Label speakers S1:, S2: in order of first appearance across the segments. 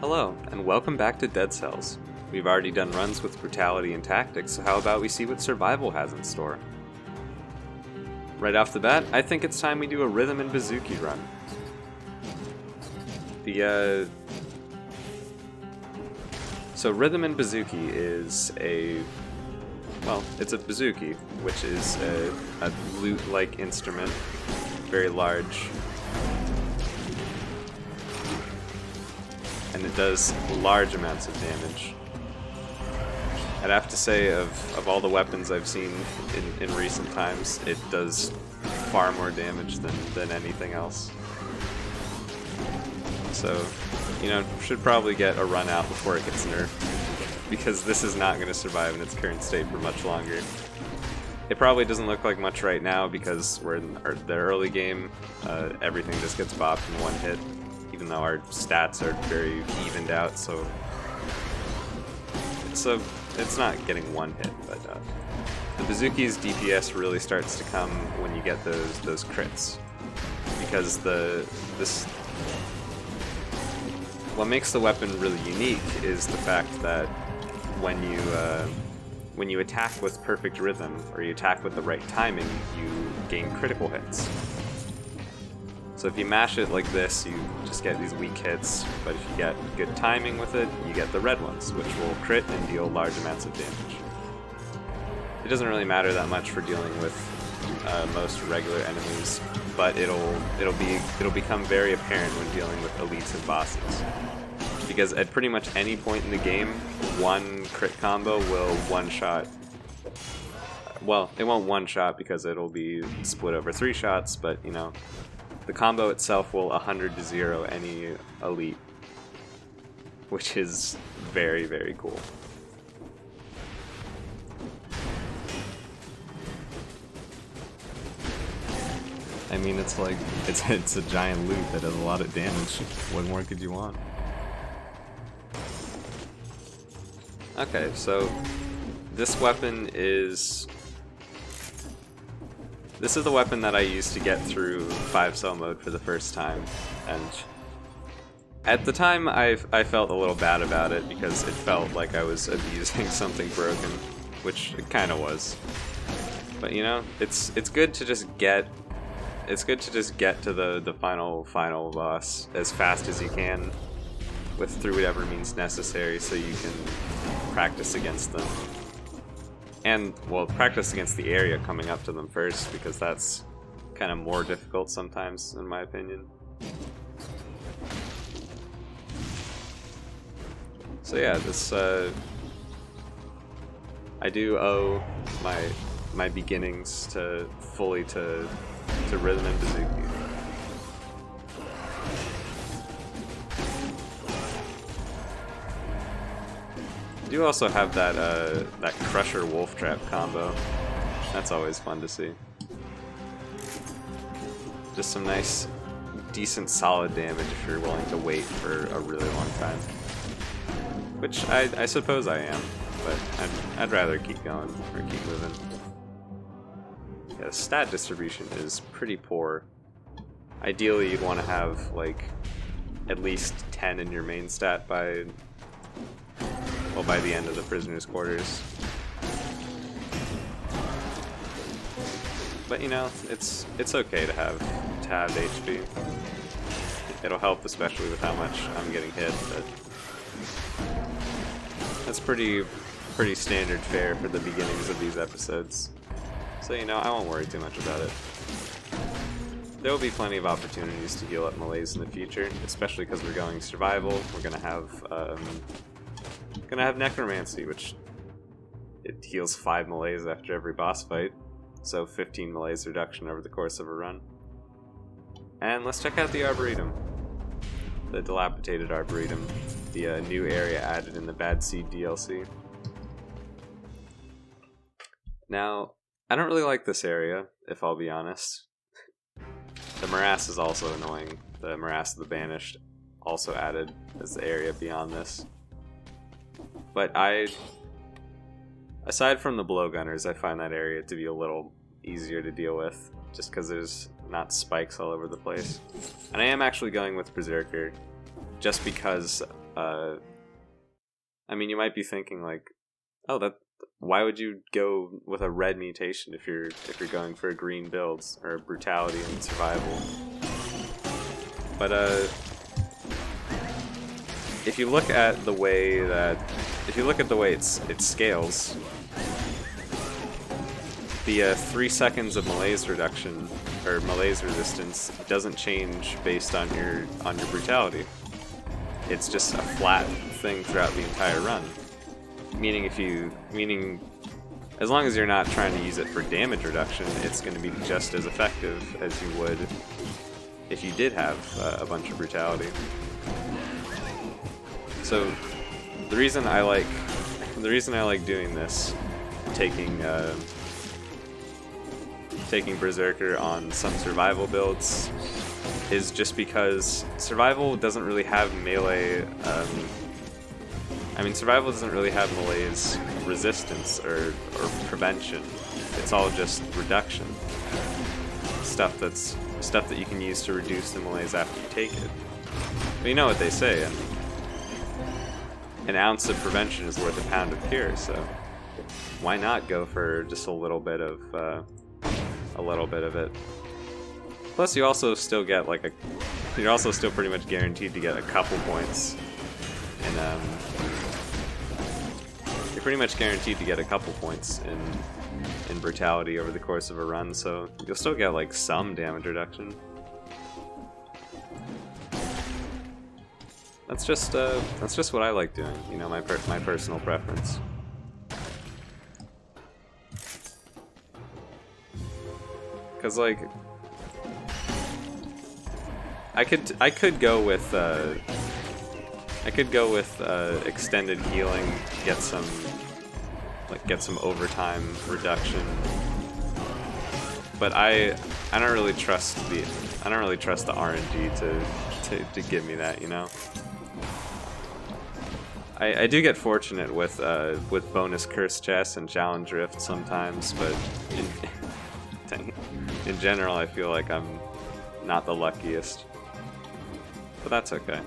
S1: Hello, and welcome back to Dead Cells. We've already done runs with brutality and tactics, so how about we see what survival has in store? Right off the bat, I think it's time we do a rhythm and Bouzouki run. So rhythm and Bouzouki is it's a bouzouki, which is a lute-like instrument, very large. And it does large amounts of damage. I'd have to say, of all the weapons I've seen in recent times, it does far more damage than anything else. So, should probably get a run out before it gets nerfed, because this is not going to survive in its current state for much longer. It probably doesn't look like much right now because we're in the early game. Everything just gets bopped in one hit. Even though our stats are very evened out, so it's not getting one hit, but the Bouzouki's DPS really starts to come when you get those crits, because what makes the weapon really unique is the fact that when you attack with perfect rhythm, or you attack with the right timing, you gain critical hits. So if you mash it like this, you just get these weak hits, but if you get good timing with it, you get the red ones, which will crit and deal large amounts of damage. It doesn't really matter that much for dealing with most regular enemies, but it'll become very apparent when dealing with elites and bosses. Because at pretty much any point in the game, one crit combo will one-shot. Well, it won't one-shot because it'll be split over 3 shots, but the combo itself will 100-0 any elite, which is very, very cool. I mean, it's a giant loot that does a lot of damage. What more could you want? Okay, so this weapon is... This is the weapon that I used to get through 5-cell mode for the first time, and at the time I felt a little bad about it because it felt like I was abusing something broken, which it kind of was. But it's good to just get to the final boss as fast as you can, through whatever means necessary, so you can practice against them. And, well, practice against the area coming up to them first, because that's kind of more difficult sometimes, in my opinion. So yeah, this, I do owe my beginnings fully to rhythm and Bouzouki. I do also have that Crusher Wolf Trap combo. That's always fun to see. Just some nice, decent, solid damage if you're willing to wait for a really long time. Which I suppose I am, but I'd rather keep going or keep moving. Yeah, the stat distribution is pretty poor. Ideally, you'd want to have at least 10 in your main stat by the end of the prisoner's quarters. But it's okay to have HP. It'll help, especially with how much I'm getting hit, but that's pretty standard fare for the beginnings of these episodes. So I won't worry too much about it. There will be plenty of opportunities to heal up melees in the future, especially because we're going survival. We're gonna have necromancy, which it heals 5 melees after every boss fight, so 15 melees reduction over the course of a run. And let's check out the Arboretum, the dilapidated Arboretum, the new area added in the Bad Seed DLC. Now, I don't really like this area, if I'll be honest. The Morass is also annoying. The Morass of the Banished also added as the area beyond this. But aside from the blowgunners, I find that area to be a little easier to deal with, just because there's not spikes all over the place. And I am actually going with Berserker, just because I mean, you might be thinking like, oh, why would you go with a red mutation if you're going for a green builds or brutality and survival? But if you look at the way it scales, the 3 seconds of malaise reduction or malaise resistance doesn't change based on your brutality. It's just a flat thing throughout the entire run. Meaning as long as you're not trying to use it for damage reduction, it's going to be just as effective as you would if you did have a bunch of brutality. So the reason I like doing this, taking Berserker on some survival builds, is just because survival doesn't really have melee. Survival doesn't really have melee's resistance or prevention. It's all just reduction. Stuff that you can use to reduce the melees after you take it. But you know what they say, and an ounce of prevention is worth a pound of cure. So why not go for just a little bit of it? Plus, you also still get you're also still pretty much guaranteed to get a couple points, and you're pretty much guaranteed to get a couple points in brutality over the course of a run. So you'll still get like some damage reduction. That's just what I like doing. You know, my personal preference. Cause like I could go with extended healing, get some overtime reduction, but I don't really trust the RNG to give me that, you know. I do get fortunate with bonus curse chests and challenge rift sometimes, but in general I feel like I'm not the luckiest. But that's okay.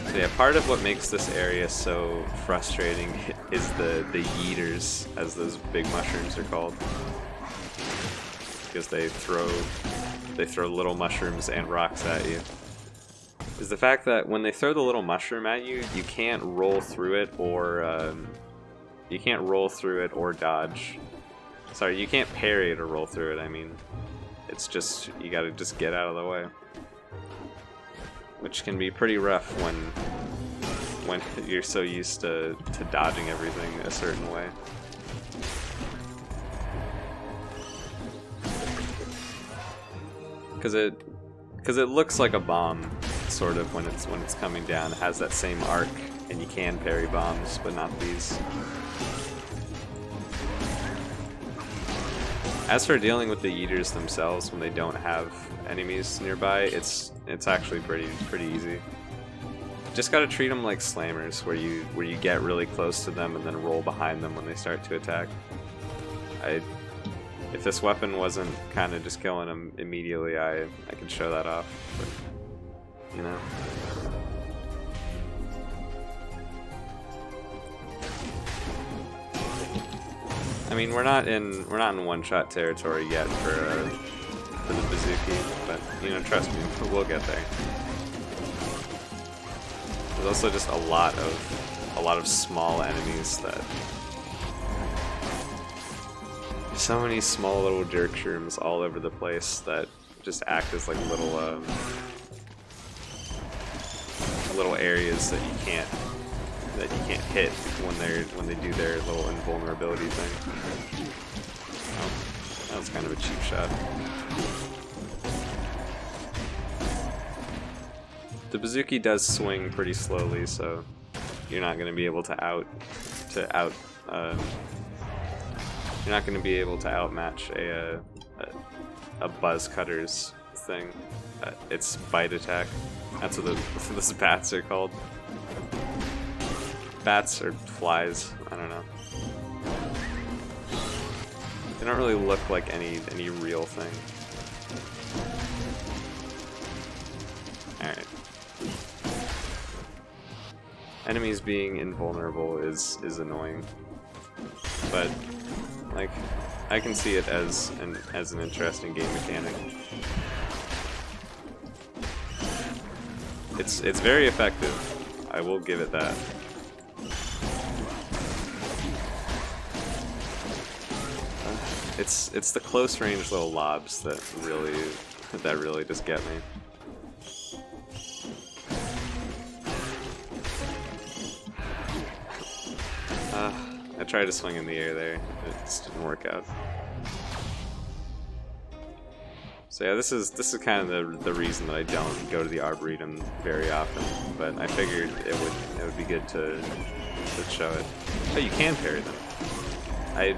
S1: So yeah, part of what makes this area so frustrating is the yeeters, as those big mushrooms are called. Because they throw little mushrooms and rocks at you. Is the fact that when they throw the little mushroom at you, you can't roll through it or dodge. Sorry, you can't parry it or roll through it. I mean, it's just you gotta just get out of the way, which can be pretty rough when you're so used to dodging everything a certain way. Because it looks like a bomb, sort of, when it's coming down. It has that same arc, and you can parry bombs, but not these. As for dealing with the eaters themselves when they don't have enemies nearby, it's actually pretty easy. Just gotta treat them like slammers, where you get really close to them and then roll behind them when they start to attack. If this weapon wasn't kind of just killing them immediately, I could show that off, but, you know. I mean, we're not in one-shot territory yet for the Bouzouki, but you know, trust me, we'll get there. There's also just a lot of small enemies that. So many small little jerk shrooms all over the place that just act as like little areas that you can't hit when they do their little invulnerability thing. Oh, that was kind of a cheap shot. The Bouzouki does swing pretty slowly, so you're not going to be able to outmatch a buzz cutter's thing. Its bite attack. That's what those bats are called. Bats or flies, I don't know. They don't really look like any real thing. Alright. Enemies being invulnerable is annoying. But like I can see it as an interesting game mechanic. It's very effective. I will give it that. It's the close range little lobs that really just get me. I tried to swing in the air there. It just didn't work out. So yeah, this is kind of the reason that I don't go to the Arboretum very often. But I figured it would be good to show it. Oh, you can parry them. I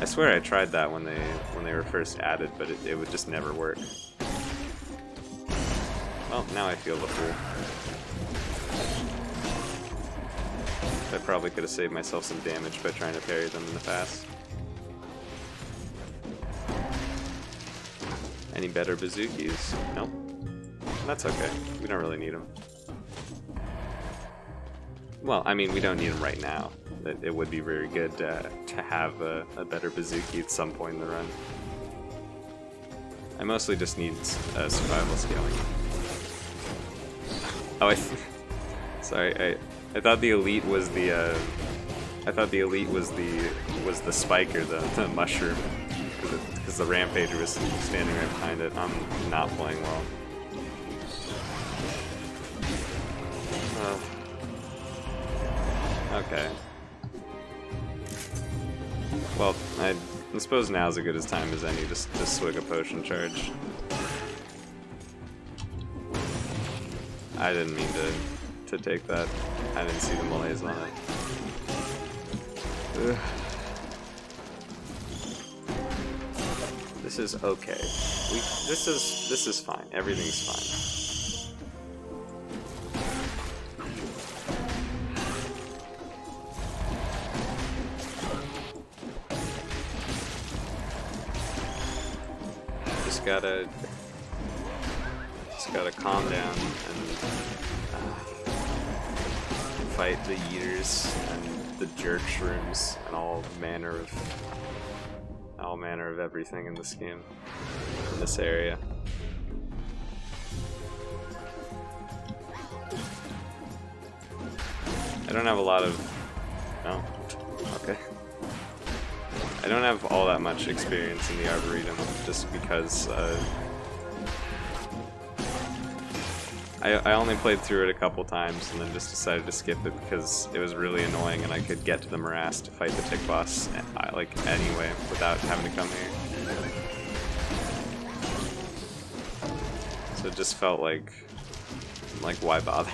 S1: swear I tried that when they were first added, but it would just never work. Well, now I feel the fool. I probably could have saved myself some damage by trying to parry them in the past. Any better Bouzouki's? Nope. That's okay. We don't really need them. Well, I mean, we don't need them right now. It would be very good to have a better Bouzouki at some point in the run. I mostly just need survival scaling. Oh, sorry. I thought the elite was the was the spike or the mushroom, because the rampager was standing right behind it. I'm not playing well. Okay. Well, I suppose now's as good a time as any to swig a potion charge. I didn't mean to take that. I didn't see the malaise on it. Ugh. This is okay. This is fine. Everything's fine. Just gotta calm down and fight the eaters and the jerk shrooms and all manner of everything in this game, in this area. I don't have a lot of... No. Okay. I don't have all that much experience in the Arboretum, just because I only played through it a couple times and then just decided to skip it because it was really annoying and I could get to the morass to fight the tick boss like anyway without having to come here. So it just felt like why bother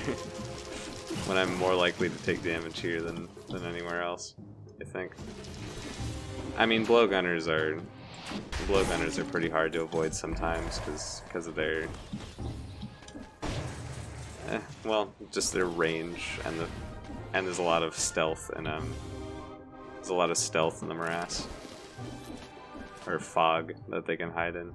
S1: when I'm more likely to take damage here than anywhere else, I think. I mean, blowgunners are pretty hard to avoid sometimes because of their well, just their range and there's a lot of stealth and there's a lot of stealth in the morass or fog that they can hide in.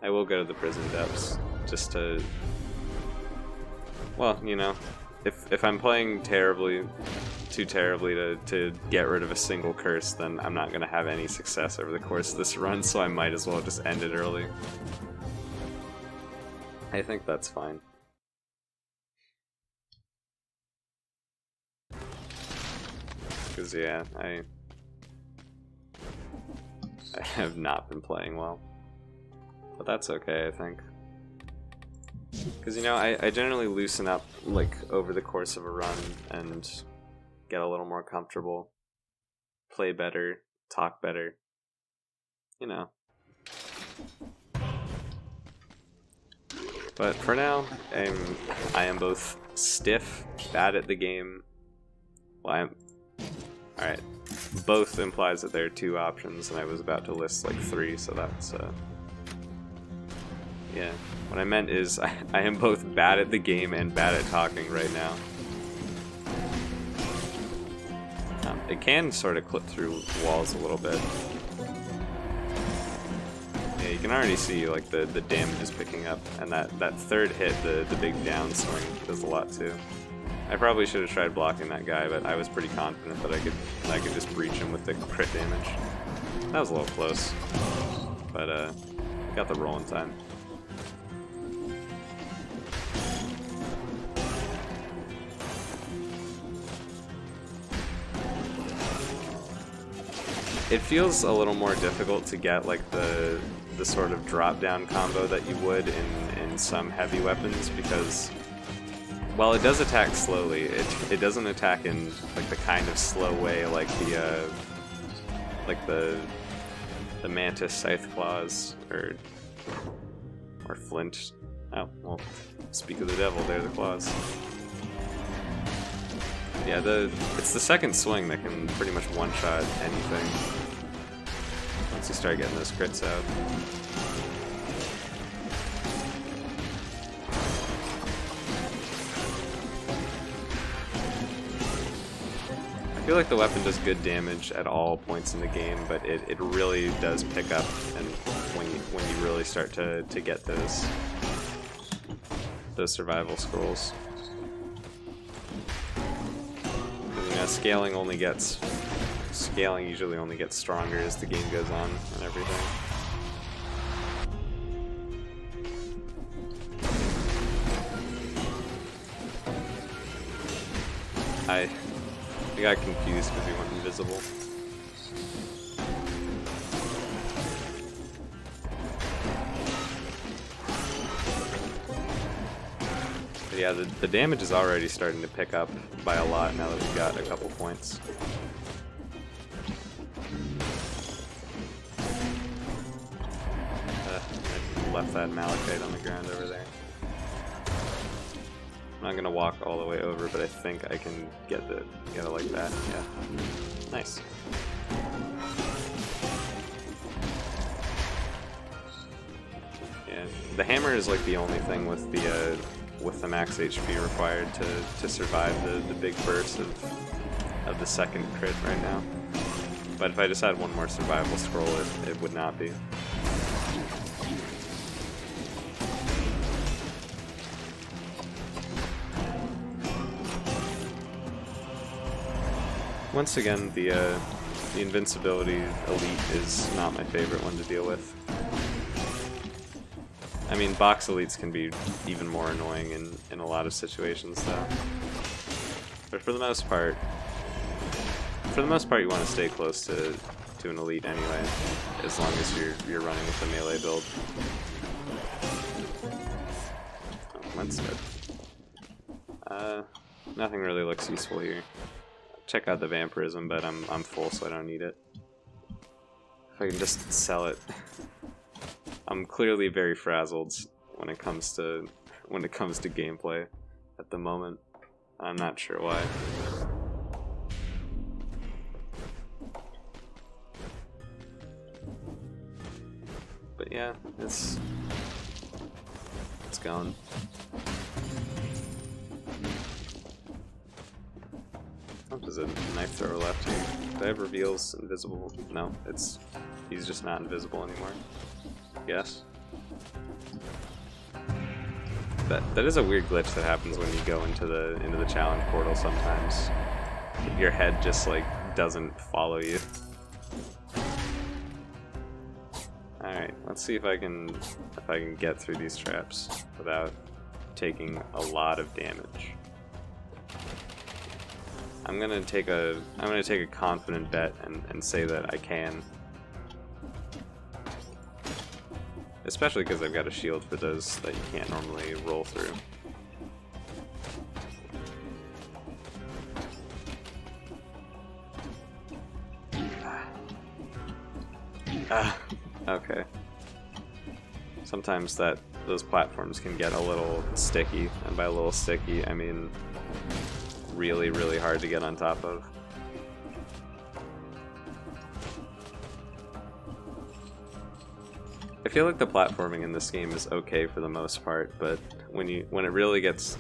S1: I will go to the prison depths just to, well, you know, if I'm playing too terribly to get rid of a single curse, then I'm not gonna have any success over the course of this run, so I might as well just end it early. I think that's fine. Because, yeah, I have not been playing well. But that's okay, I think. Because, you know, I generally loosen up, like, over the course of a run and get a little more comfortable. Play better, talk better. You know. But for now, I am both stiff, bad at the game. Well, alright. Both implies that there are two options, and I was about to list like three, so that's, yeah. What I meant is, I am both bad at the game and bad at talking right now. It can sort of clip through walls a little bit. Yeah, you can already see like the damage is picking up, and that third hit, the big downswing, does a lot too. I probably should have tried blocking that guy, but I was pretty confident that I could just breach him with the crit damage. That was a little close, but got the roll in time. It feels a little more difficult to get like the sort of drop down combo that you would in some heavy weapons, because while it does attack slowly, it doesn't attack in like the kind of slow way like the mantis scythe claws or flint. Oh well, speak of the devil, they're the claws. Yeah, it's the second swing that can pretty much one-shot anything once you start getting those crits out. I feel like the weapon does good damage at all points in the game, but it really does pick up and when you really start to get those survival scrolls. You know, scaling usually only gets stronger as the game goes on and everything. I got confused because he went invisible. But yeah, the damage is already starting to pick up by a lot now that we've got a couple points. I left that malachite on the ground over there. I'm not gonna walk all the way over, but I think I can get it like that. Yeah, nice. Yeah, the hammer is like the only thing with the max HP required to survive the big burst of the second crit right now. But if I just had one more survival scroll, it would not be. Once again, the invincibility elite is not my favorite one to deal with. I mean, box elites can be even more annoying in a lot of situations, though. But for the most part, you want to stay close to an elite anyway, as long as you're running with the melee build. Oh, that's good. Nothing really looks useful here. Check out the vampirism, but I'm full, so I don't need it. If I can just sell it. I'm clearly very frazzled when it comes to gameplay at the moment. I'm not sure why. But yeah, it's going. Oh, there's a knife thrower left here. Do I have reveals invisible? No, he's just not invisible anymore. Yes. That is a weird glitch that happens when you go into the challenge portal sometimes. Your head just like doesn't follow you. Alright, let's see if I can get through these traps without taking a lot of damage. I'm gonna take a confident bet and say that I can. Especially because I've got a shield for those that you can't normally roll through. Okay. Sometimes those platforms can get a little sticky, and by a little sticky, I mean really, really hard to get on top of. I feel like the platforming in this game is okay for the most part, but when it really gets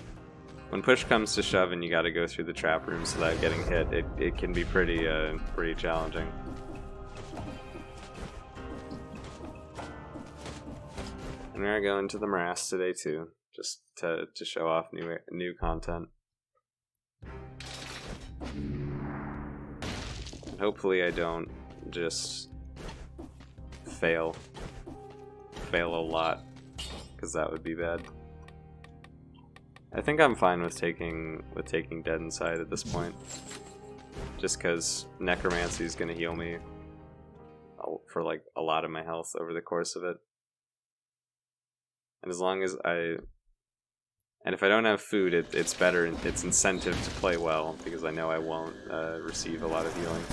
S1: when push comes to shove and you gotta go through the trap rooms without getting hit, it can be pretty challenging. And we're going to the morass today too, just to show off new content. And hopefully I don't just fail a lot, because that would be bad. I think I'm fine with taking Dead Inside at this point, just because Necromancy is going to heal me for like a lot of my health over the course of it. And as long as and if I don't have food, it's better, it's incentive to play well, because I know I won't receive a lot of healing.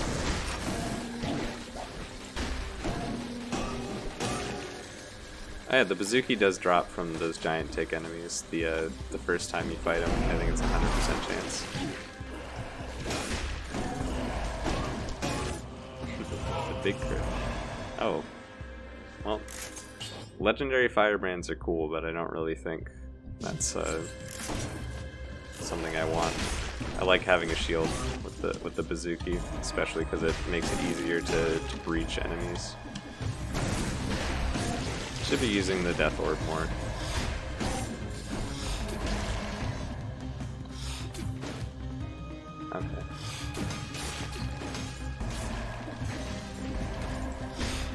S1: Oh yeah, the Bouzouki does drop from those giant tick enemies the first time you fight them. I think it's a 100% chance. The big crit. Oh. Well, legendary firebrands are cool, but I don't really think that's something I want. I like having a shield with the Bouzouki, especially because it makes it easier to breach enemies. Should be using the Death Orb more. Okay.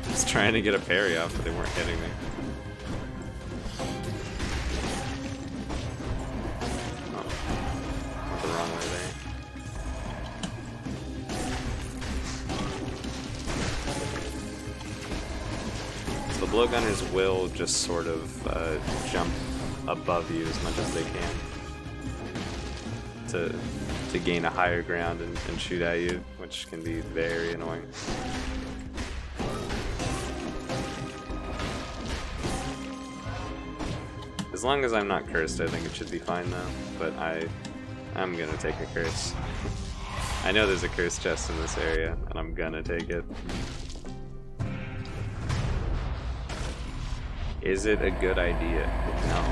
S1: Just trying to get a parry off, but they weren't hitting me. Oh. Went the wrong way there. The blowgunners will just sort of jump above you as much as they can to gain a higher ground and shoot at you, which can be very annoying. As long as I'm not cursed, I think it should be fine though, but I'm gonna take a curse. I know there's a curse chest in this area, and I'm gonna take it. Is it a good idea? No.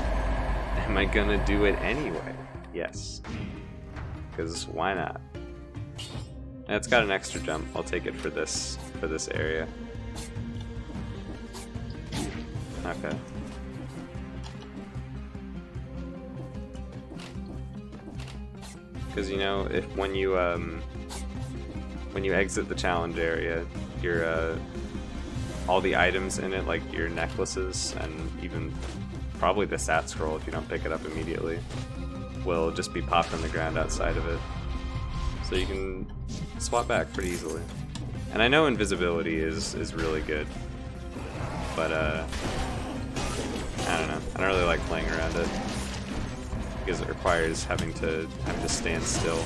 S1: Am I gonna do it anyway? Yes. Because why not? And it's got an extra jump. I'll take it for this area. Okay. Because you know, when you exit the challenge area, your all the items in it, like your necklaces and even probably the stat scroll if you don't pick it up immediately, will just be popped on the ground outside of it. So you can swap back pretty easily. And I know invisibility is really good, but I don't know. I don't really like playing around it because it requires having to stand still.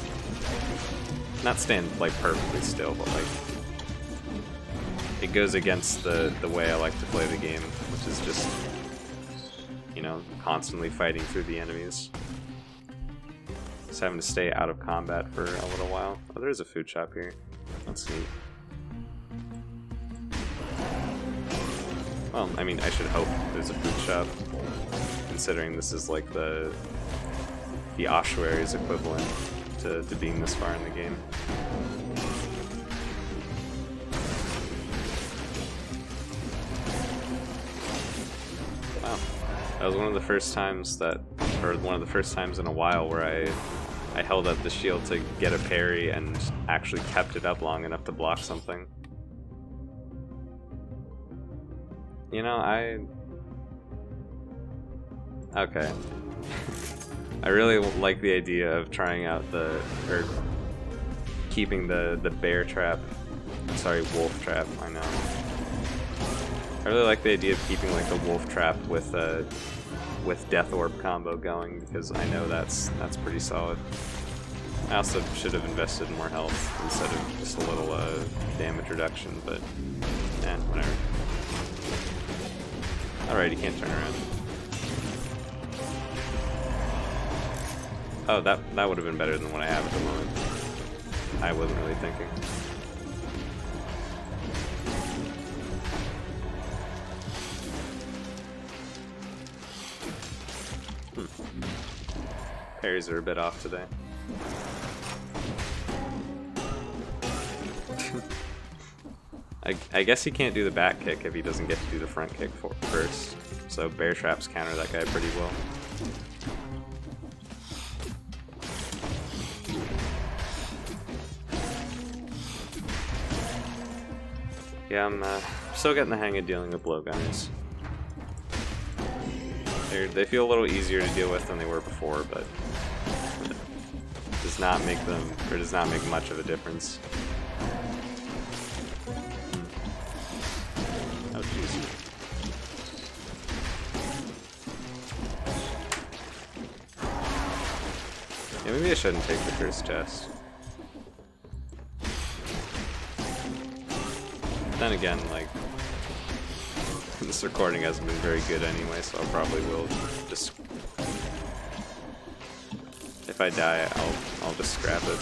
S1: Not stand like perfectly still, but like it goes against the way I like to play the game, which is just, you know, constantly fighting through the enemies. Just having to stay out of combat for a little while. Oh, there's a food shop here. Let's see. Well, I mean, I should hope there's a food shop, considering this is like the ossuary's equivalent to being this far in the game. Wow, that was one of the first times in a while where I held up the shield to get a parry and actually kept it up long enough to block something. You know, okay. I really like the idea of trying out keeping the bear trap, sorry, wolf trap, I know. I really like the idea of keeping like the wolf trap with Death Orb combo going, because I know that's pretty solid. I also should have invested in more health instead of just a little damage reduction, but whatever. Alright, you can't turn around. Oh, that would have been better than what I have at the moment. I wasn't really thinking. Parries are a bit off today. I guess he can't do the back kick if he doesn't get to do the front kick first. So bear traps counter that guy pretty well. Yeah, I'm still getting the hang of dealing with blowgunners. They feel a little easier to deal with than they were before, but it does not make much of a difference. Oh jeez. Yeah, maybe I shouldn't take the first chest. Then again, like, this recording hasn't been very good anyway, so I probably will just... If I die, I'll just scrap it.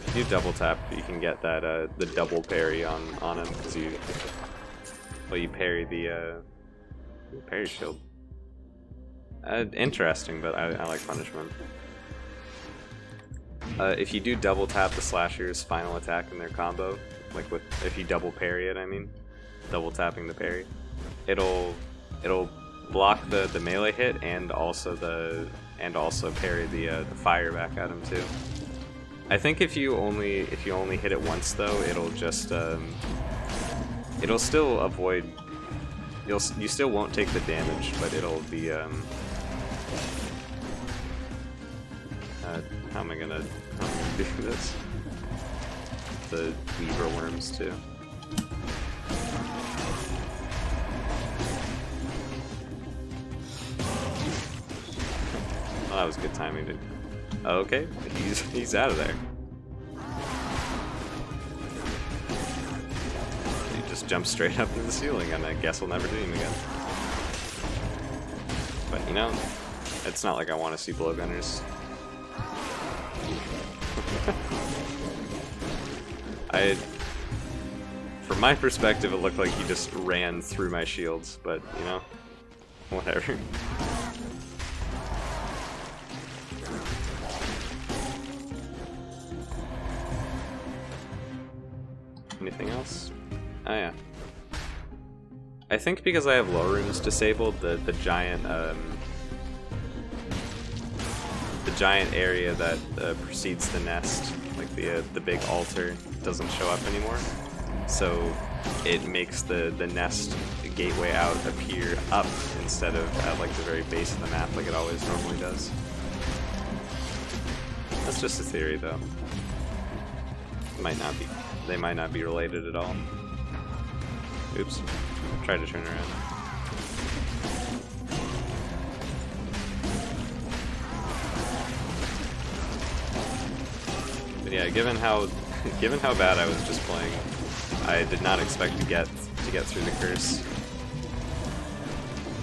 S1: If you double tap, you can get that the double parry on him because you parry the parry shield. Interesting, but I like punishment. If you do double tap the slasher's final attack in their combo, like if you double parry it, I mean, double tapping the parry, it'll block the melee hit and also parry the fire back at him too. I think if you only hit it once though, it'll just it'll still avoid. You still won't take the damage, but it'll be how am I gonna do this? The weaver worms too. Oh, that was good timing, dude. Okay, he's out of there. He just jumped straight up to the ceiling, and I guess we'll never do him again. But you know, it's not like I want to see blowgunners. From my perspective, it looked like he just ran through my shields, but you know, whatever. Anything else? Oh yeah. I think because I have low rooms disabled, the giant area that precedes the nest, like the big altar, doesn't show up anymore. So it makes the nest gateway out appear up instead of at like the very base of the map like it always normally does. That's just a theory though. They might not be related at all. Oops. Tried to turn around. But yeah, given how bad I was just playing, I did not expect to get through the curse.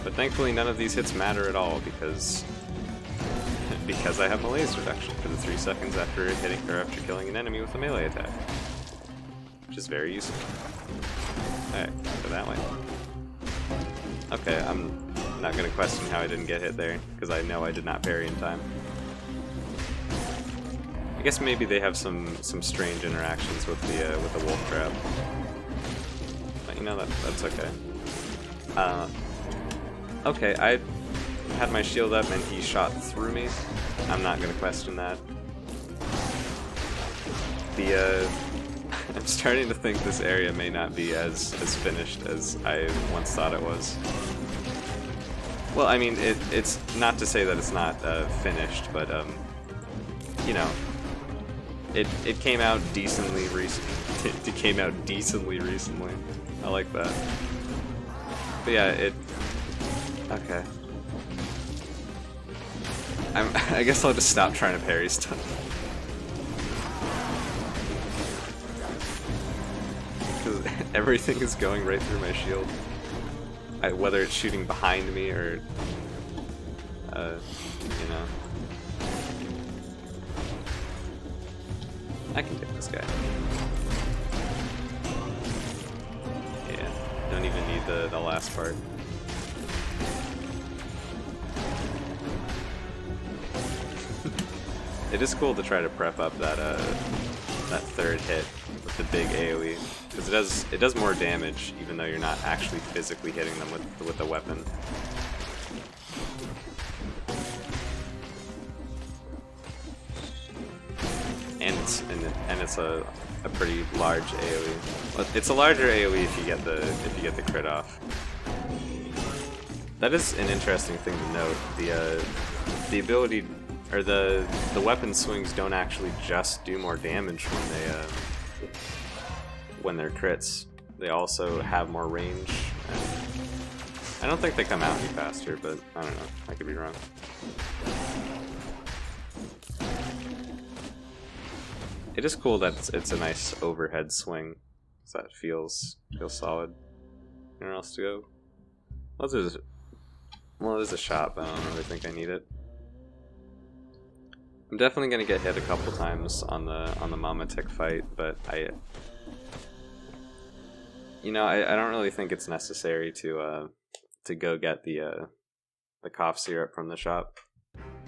S1: But thankfully none of these hits matter at all because I have Melee's reduction for the 3 seconds after killing an enemy with a melee attack. Which is very useful. Alright, go that way. Okay, I'm not gonna question how I didn't get hit there, because I know I did not parry in time. I guess maybe they have some strange interactions with the wolf trap. But you know, that's okay. Okay, I had my shield up and he shot through me. I'm not gonna question that. I'm starting to think this area may not be as finished as I once thought it was. Well, I mean, it's not to say that it's not finished, but you know, it came out decently recently. It came out decently recently. I like that. But yeah, okay. I guess I'll just stop trying to parry stuff. Because everything is going right through my shield. Whether it's shooting behind me or, you know. I can take this guy. don't even need the last part. It is cool to try to prep up that that third hit with the big AoE, because it does more damage even though you're not actually physically hitting them with the weapon. And it's a pretty large AoE. Well, it's a larger AoE if you get the crit off. That is an interesting thing to note. The ability, or the weapon swings don't actually just do more damage when they're crits. They also have more range. And I don't think they come out any faster, but I don't know. I could be wrong. It is cool that it's a nice overhead swing, so that feels solid. Anywhere else to go? Well, there's a shop, but I don't really think I need it. I'm definitely gonna get hit a couple times on the Mama Tick fight, but I don't really think it's necessary to go get the cough syrup from the shop,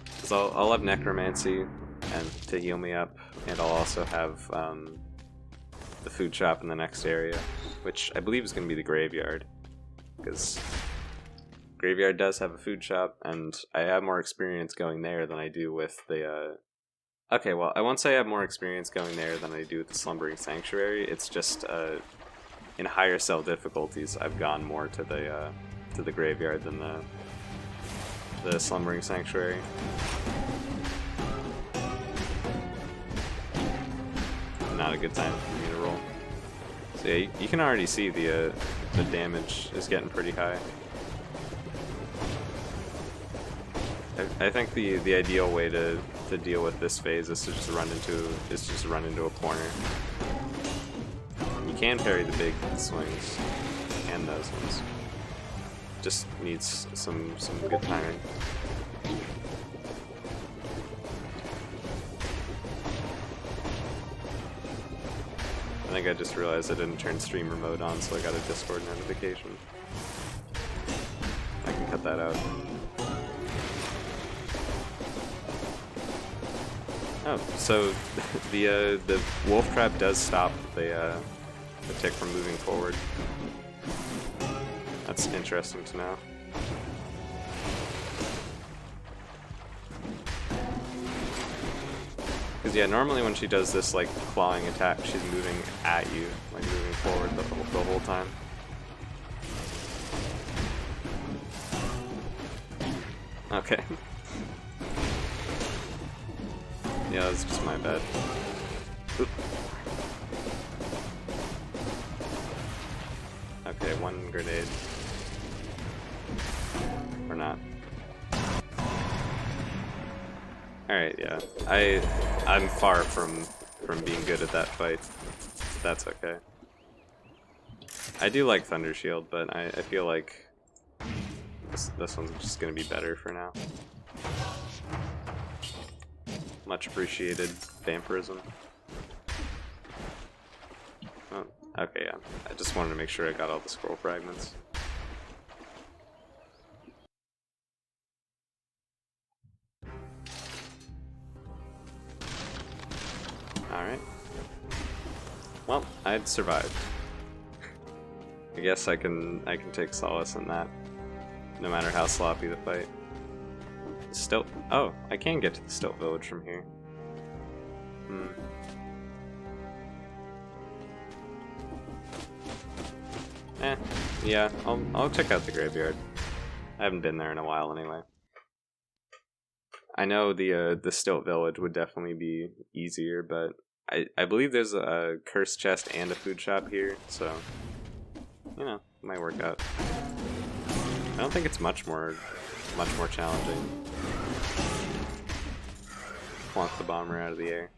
S1: because I'll have necromancy and to heal me up, and I'll also have the food shop in the next area, which I believe is going to be the graveyard, because graveyard does have a food shop, and I have more experience going there than I do with the okay, well, I won't say I have more experience going there than I do with the Slumbering Sanctuary. It's just in higher cell difficulties I've gone more to the graveyard than the Slumbering Sanctuary. Not a good time for me to roll. So yeah, you can already see the damage is getting pretty high. I think the ideal way to deal with this phase is to just run into a corner. You can parry the big swings and those ones. Just needs some good timing. I think I just realized I didn't turn streamer mode on, so I got a Discord notification. I can cut that out. Oh, so the wolf trap does stop the tick from moving forward. That's interesting to know. Because yeah, normally when she does this like clawing attack, she's moving at you, like moving forward the whole time. Okay. Yeah, that's just my bad. Oop. Okay, one grenade. Or not. Alright, yeah. I'm far from being good at that fight. That's okay. I do like Thunder Shield, but I feel like this one's just gonna be better for now. Much appreciated vampirism. Oh, okay, yeah. I just wanted to make sure I got all the scroll fragments. Alright. Well, I'd survived. I guess I can take solace in that, no matter how sloppy the fight. Stilt. Oh, I can get to the Stilt Village from here. Yeah, I'll check out the graveyard. I haven't been there in a while anyway. I know the Stilt Village would definitely be easier, but I believe there's a cursed chest and a food shop here, so you know, it might work out. I don't think it's much more challenging. Plonk the bomber out of the air.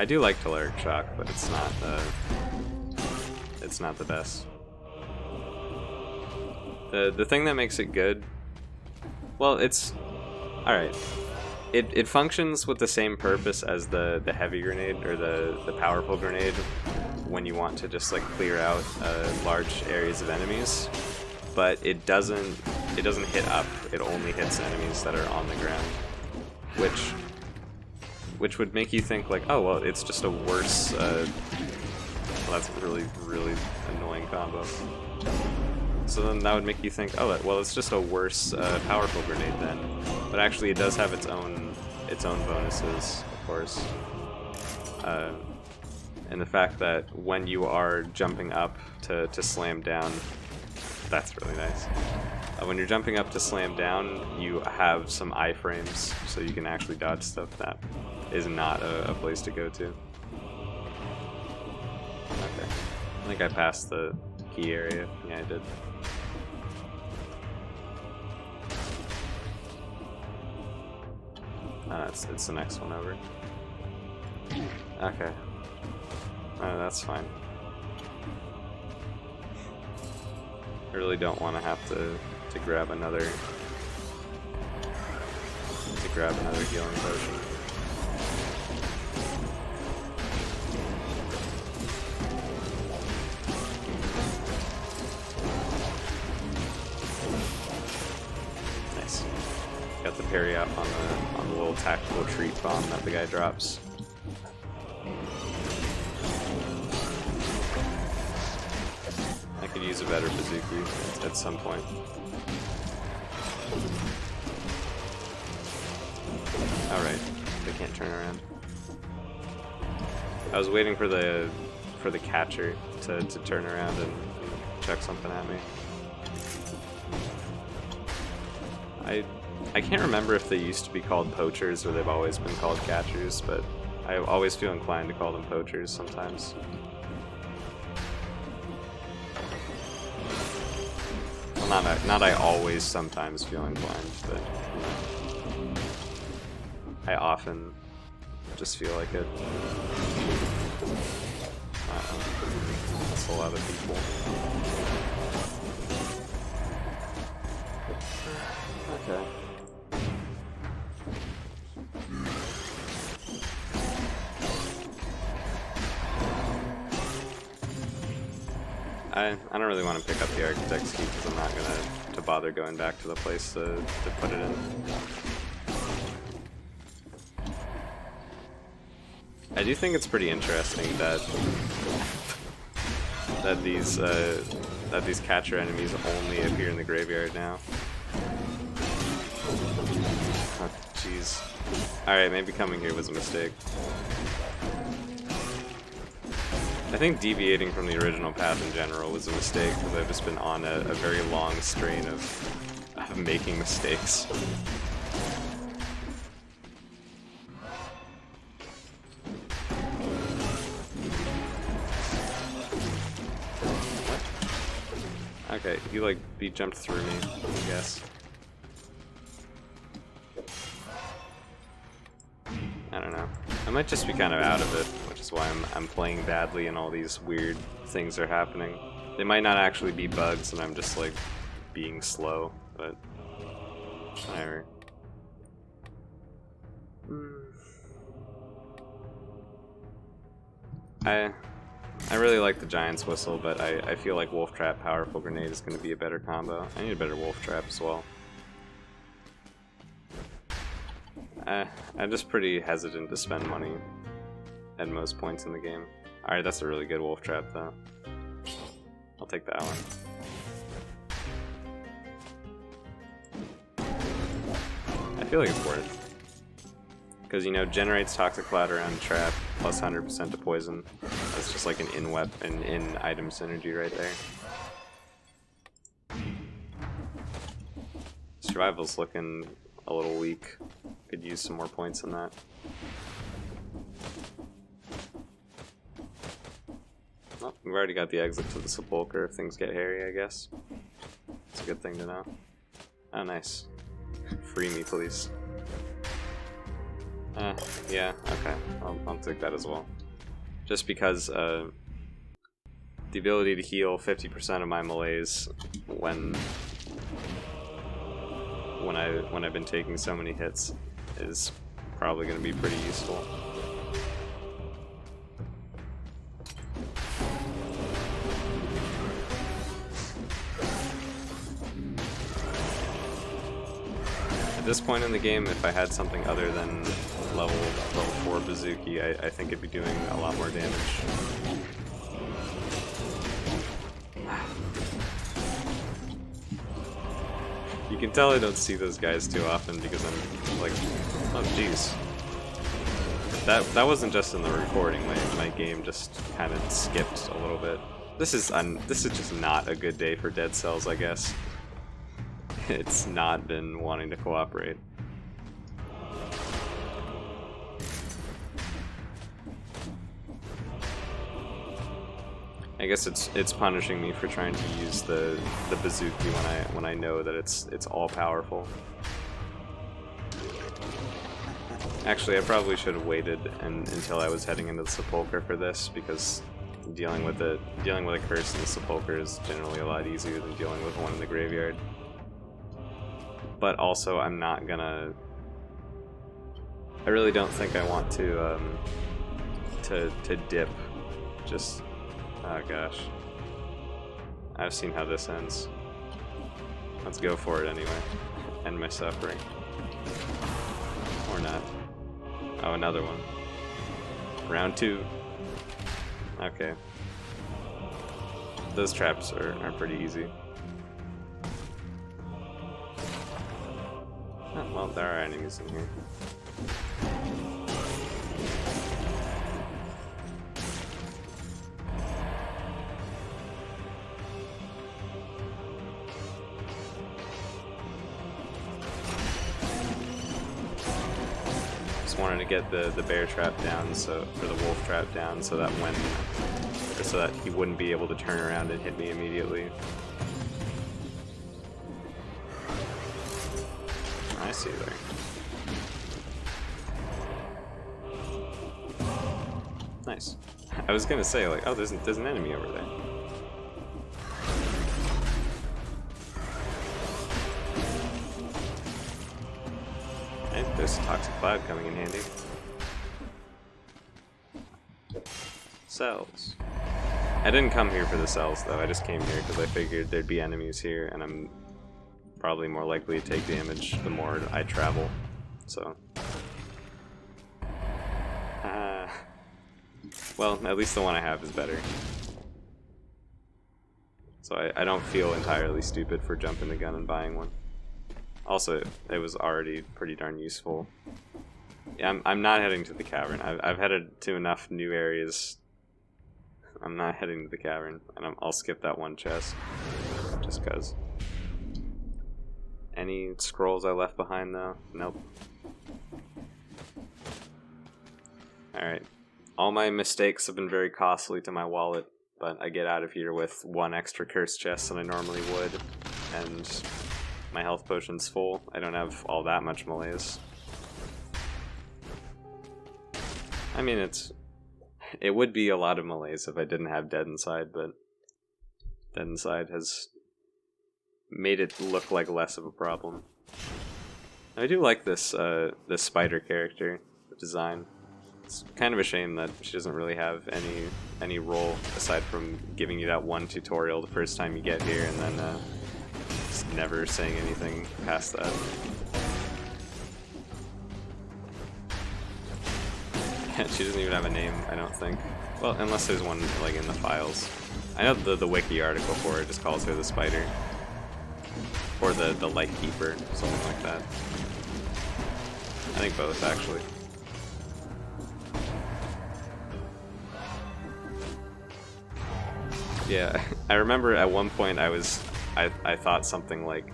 S1: I do like Telluric Shock, but it's not the best. The thing that makes it good, well, it's Alright. It functions with the same purpose as the heavy grenade, or the powerful grenade, when you want to just like clear out large areas of enemies. But it doesn't hit up, it only hits enemies that are on the ground. Which would make you think like, oh well, it's just a worse well, that's a really, really annoying combo. So then that would make you think, oh well, it's just a worse powerful grenade then. But actually it does have its own bonuses, of course. And the fact that when you are jumping up to slam down, that's really nice. When you're jumping up to slam down, you have some iframes, so you can actually dodge stuff. That is not a place to go to. Okay. I think I passed the key area. Yeah, I did. It's the next one over. Okay. That's fine. I really don't want to have to grab another healing potion. Nice. Got the parry up on the little tactical treat bomb that the guy drops. I could use a better Bouzouki at some point. Alright, they can't turn around. I was waiting for the catcher to turn around and chuck something at me. I can't remember if they used to be called poachers or they've always been called catchers, but I always feel inclined to call them poachers sometimes. Well, not I always sometimes feel inclined, but I often just feel like it. That's a lot of people. Okay. I don't really want to pick up the Architect's Key because I'm not going to bother going back to the place to put it in. I do think it's pretty interesting that these catcher enemies only appear in the graveyard now. Oh, jeez. Alright, maybe coming here was a mistake. I think deviating from the original path in general was a mistake because I've just been on a very long strain of making mistakes. Okay, he jumped through me, I guess. I don't know. I might just be kind of out of it, which is why I'm playing badly and all these weird things are happening. They might not actually be bugs and I'm just like being slow, but whatever. I really like the Giant's Whistle, but I feel like Wolf Trap Powerful Grenade is going to be a better combo. I need a better Wolf Trap as well. I'm just pretty hesitant to spend money at most points in the game. Alright, that's a really good Wolf Trap though. I'll take that one. I feel like it's worth. Because, you know, generates Toxic Cloud around trap, plus 100% to poison. That's just like an in-item synergy right there. Survival's looking a little weak. Could use some more points in that. Well, we've already got the exit to the Sepulchre if things get hairy, I guess. It's a good thing to know. Oh, nice. Free me, please. Yeah, okay. I'll take that as well. Just because, the ability to heal 50% of my malaise when when I've been taking so many hits is probably going to be pretty useful. At this point in the game, if I had something other than level 4 Bouzouki, I think it'd be doing a lot more damage. You can tell I don't see those guys too often because I'm like, oh jeez. That wasn't just in the recording. My game just kind of skipped a little bit. This is just not a good day for Dead Cells, I guess. It's not been wanting to cooperate. I guess it's punishing me for trying to use the Bouzouki when I know that it's all powerful. Actually, I probably should have waited until I was heading into the Sepulchre for this, because dealing with a curse in the Sepulchre is generally a lot easier than dealing with one in the graveyard. But also, I'm not gonna. I really don't think I want to dip. Just, oh gosh, I've seen how this ends. Let's go for it anyway. End my suffering, or not. Oh, another one. Round 2. Okay. Those traps are pretty easy. Oh, well, there are enemies in here. Just wanted to get the bear trap down, or the wolf trap down, so that he wouldn't be able to turn around and hit me immediately. I see there. Nice. I was gonna say, like, oh, there's an enemy over there. And there's a toxic cloud coming in handy. Cells. I didn't come here for the cells though. I just came here because I figured there'd be enemies here, and I'm probably more likely to take damage the more I travel, so. Well, at least the one I have is better. So I don't feel entirely stupid for jumping the gun and buying one. Also, it was already pretty darn useful. Yeah, I'm not heading to the cavern. I've headed to enough new areas. I'm not heading to the cavern, and I'll skip that one chest, just cause. Any scrolls I left behind though? Nope. Alright. All my mistakes have been very costly to my wallet, but I get out of here with one extra curse chest than I normally would, and my health potion's full. I don't have all that much malaise. I mean, it would be a lot of malaise if I didn't have Dead Inside, but Dead Inside has made it look like less of a problem. I do like this this spider character, the design. It's kind of a shame that she doesn't really have any role aside from giving you that one tutorial the first time you get here, and then just never saying anything past that. She doesn't even have a name, I don't think. Well, unless there's one like in the files. I know the wiki article for it just calls her the spider. Or the light keeper, something like that. I think both, actually. Yeah, I remember at one point I thought something like,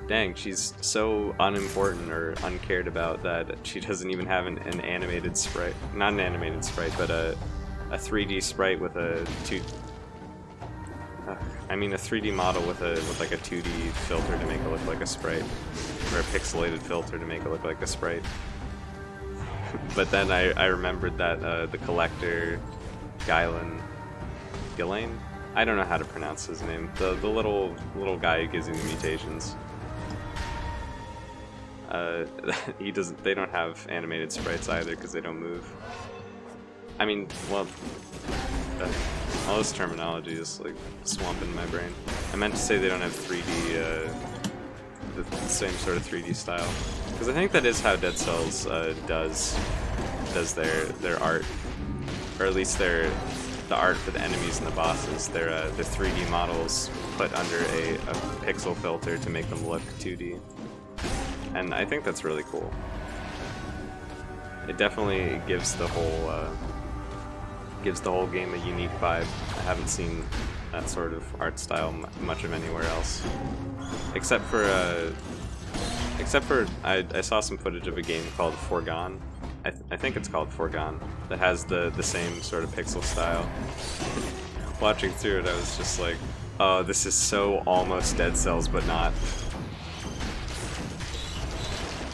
S1: dang, she's so unimportant or uncared about that she doesn't even have an animated sprite. Not an animated sprite, but a 3D sprite with a a 3D model with like a 2D filter to make it look like a sprite, or a pixelated filter to make it look like a sprite. But then I remembered that the collector, Ghislaine, I don't know how to pronounce his name. The little guy who gives you the mutations. He doesn't. They don't have animated sprites either because they don't move. I mean, well, all this terminology is like swamping my brain. I meant to say they don't have 3D, the same sort of 3D style, because I think that is how Dead Cells does their art, or at least the art for the enemies and the bosses. They're 3D models put under a pixel filter to make them look 2D, and I think that's really cool. It definitely gives the whole game a unique vibe. I haven't seen that sort of art style much of anywhere else, except for I saw some footage of a game called Foregone. I think it's called Foregone, that has the same sort of pixel style. Watching through it, I was just like, oh, this is so almost Dead Cells, but not.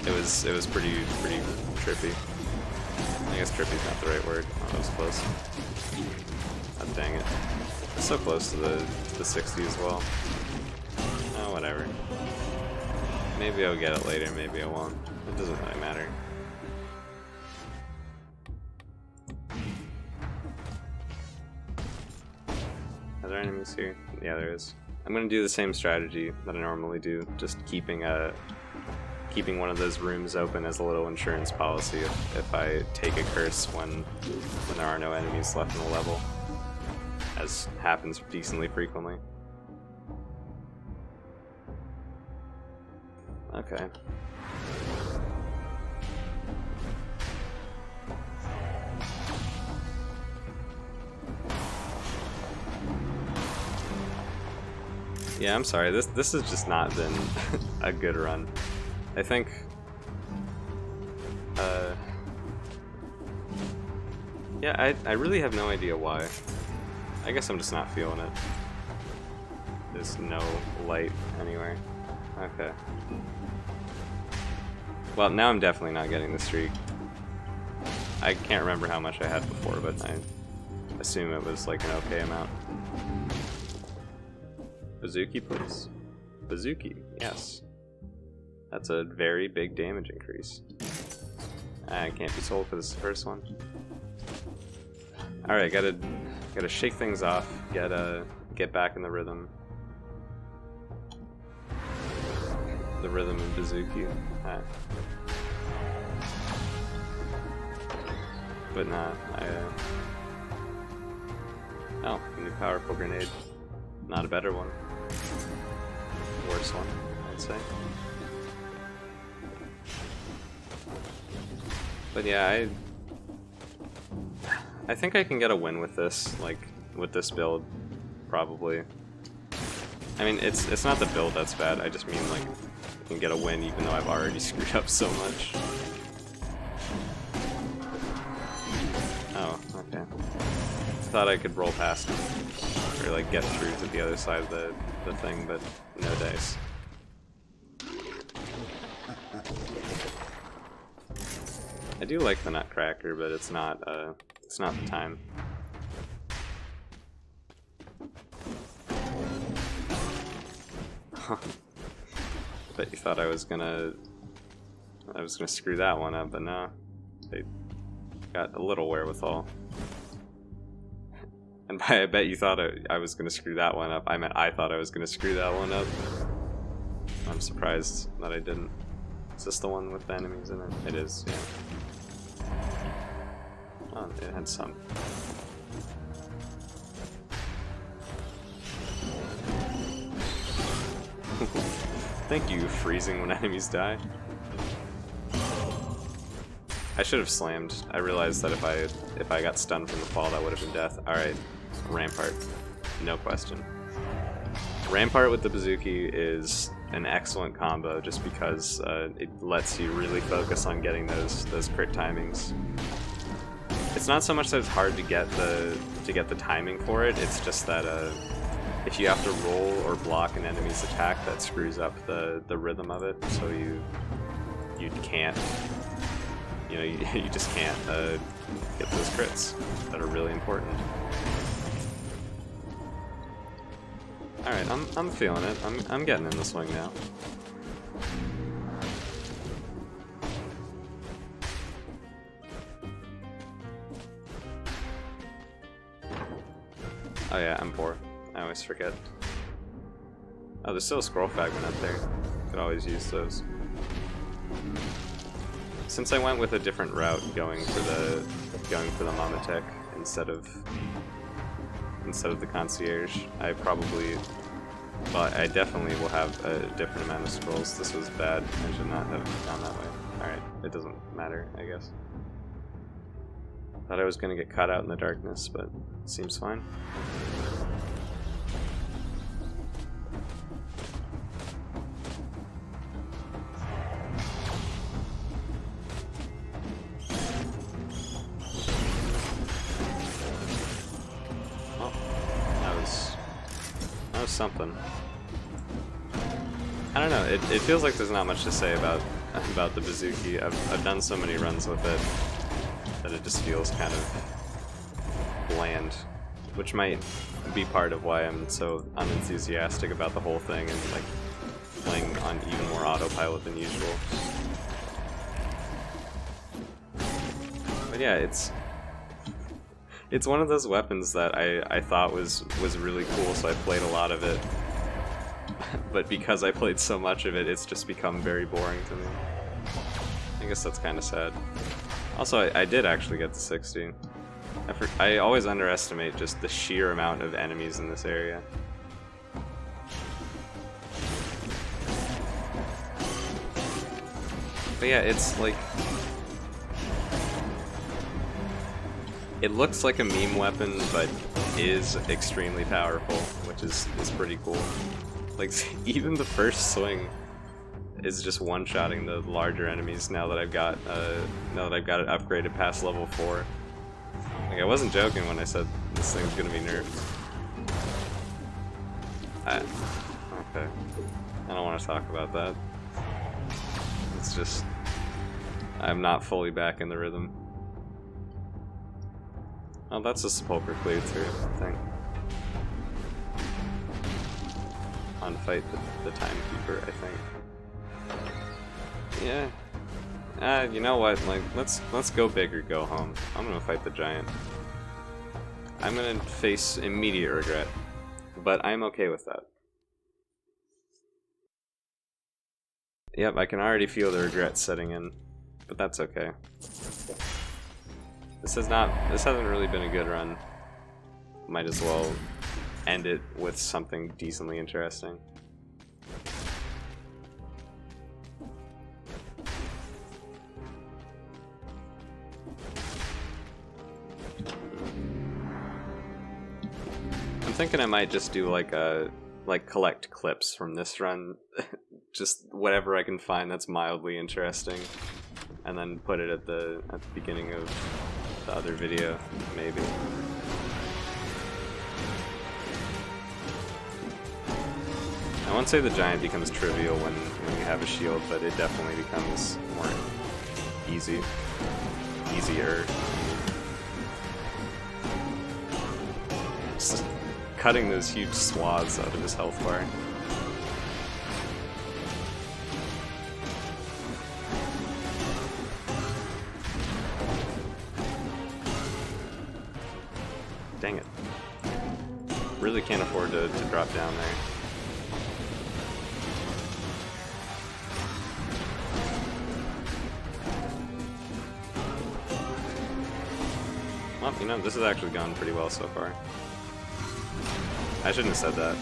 S1: It was pretty trippy. I guess trippy's not the right word. Oh, that was close. Oh, dang it. It's so close to the 60 as well. Oh, whatever. Maybe I'll get it later, maybe I won't. It doesn't really matter. Are there enemies here? Yeah, there is. I'm gonna do the same strategy that I normally do, just keeping one of those rooms open as a little insurance policy if I take a curse when there are no enemies left in the level, as happens decently frequently. Okay. Yeah, I'm sorry. This has just not been a good run. I think yeah, I really have no idea why. I guess I'm just not feeling it. There's no light anywhere. Okay. Well, now I'm definitely not getting the streak. I can't remember how much I had before, but I assume it was like an okay amount. Bouzouki, please. Bouzouki, yes. That's a very big damage increase. I can't be sold for this first one. Alright, gotta shake things off, get back in the rhythm. The rhythm of Bouzouki. But nah, oh, new powerful grenade. Not a better one. Worse one, I'd say. But yeah, I think I can get a win with this, like, with this build, probably. I mean, it's not the build that's bad, I just mean, like, I can get a win even though I've already screwed up so much. Oh, okay. Thought I could roll past him, or, like, get through to the other side of the thing, but no dice. I do like the Nutcracker, but it's not the time. Bet you thought I was gonna screw that one up, but no. They got a little wherewithal. And by I bet you thought I was gonna screw that one up, I meant I thought I was gonna screw that one up. I'm surprised that I didn't. Is this the one with the enemies in it? It is, yeah. Oh, it had some. Thank you, freezing when enemies die. I should have slammed. I realized that if I got stunned from the fall, that would have been death. Alright, Rampart. No question. Rampart with the Bouzouki is an excellent combo just because it lets you really focus on getting those crit timings. It's not so much that it's hard to get the timing for it, it's just that if you have to roll or block an enemy's attack, that screws up the rhythm of it, so you can't, you know, you just can't get those crits that are really important. Alright, I'm feeling it. I'm getting in the swing now. Oh yeah, I'm poor. I always forget. Oh, there's still a scroll fragment up there. Could always use those. Since I went with a different route, going for the Mamatech instead of the concierge, I probably, well, I definitely will have a different amount of scrolls. This was bad. I should not have gone that way. All right, it doesn't matter, I guess. Thought I was gonna get caught out in the darkness, but it seems fine. Something. I don't know, it feels like there's not much to say about the Bouzouki. I've done so many runs with it that it just feels kind of bland, which might be part of why I'm so unenthusiastic about the whole thing and like playing on even more autopilot than usual. But yeah, it's one of those weapons that I thought was really cool, so I played a lot of it. But because I played so much of it, it's just become very boring to me. I guess that's kind of sad. Also, I did actually get to 60. I always underestimate just the sheer amount of enemies in this area. But yeah, it's like... It looks like a meme weapon, but is extremely powerful, which is pretty cool. Like, even the first swing is just one-shotting the larger enemies now that I've got it upgraded past level 4. Like, I wasn't joking when I said this thing's gonna be nerfed. Okay. I don't want to talk about that. It's just... I'm not fully back in the rhythm. Oh, that's a sepulcher cleared through, I think. Unfight the timekeeper, I think. Yeah. You know what? Like, let's go big or go home. I'm gonna fight the giant. I'm gonna face immediate regret, but I'm okay with that. Yep, I can already feel the regret setting in, but that's okay. This hasn't really been a good run. Might as well end it with something decently interesting. I'm thinking I might just do like collect clips from this run, just whatever I can find that's mildly interesting, and then put it at the beginning of the other video, maybe. I won't say the giant becomes trivial when you have a shield, but it definitely becomes more easier. Just cutting those huge swaths out of his health bar. Dang it. Really can't afford to drop down there. Well, you know, this has actually gone pretty well so far. I shouldn't have said that.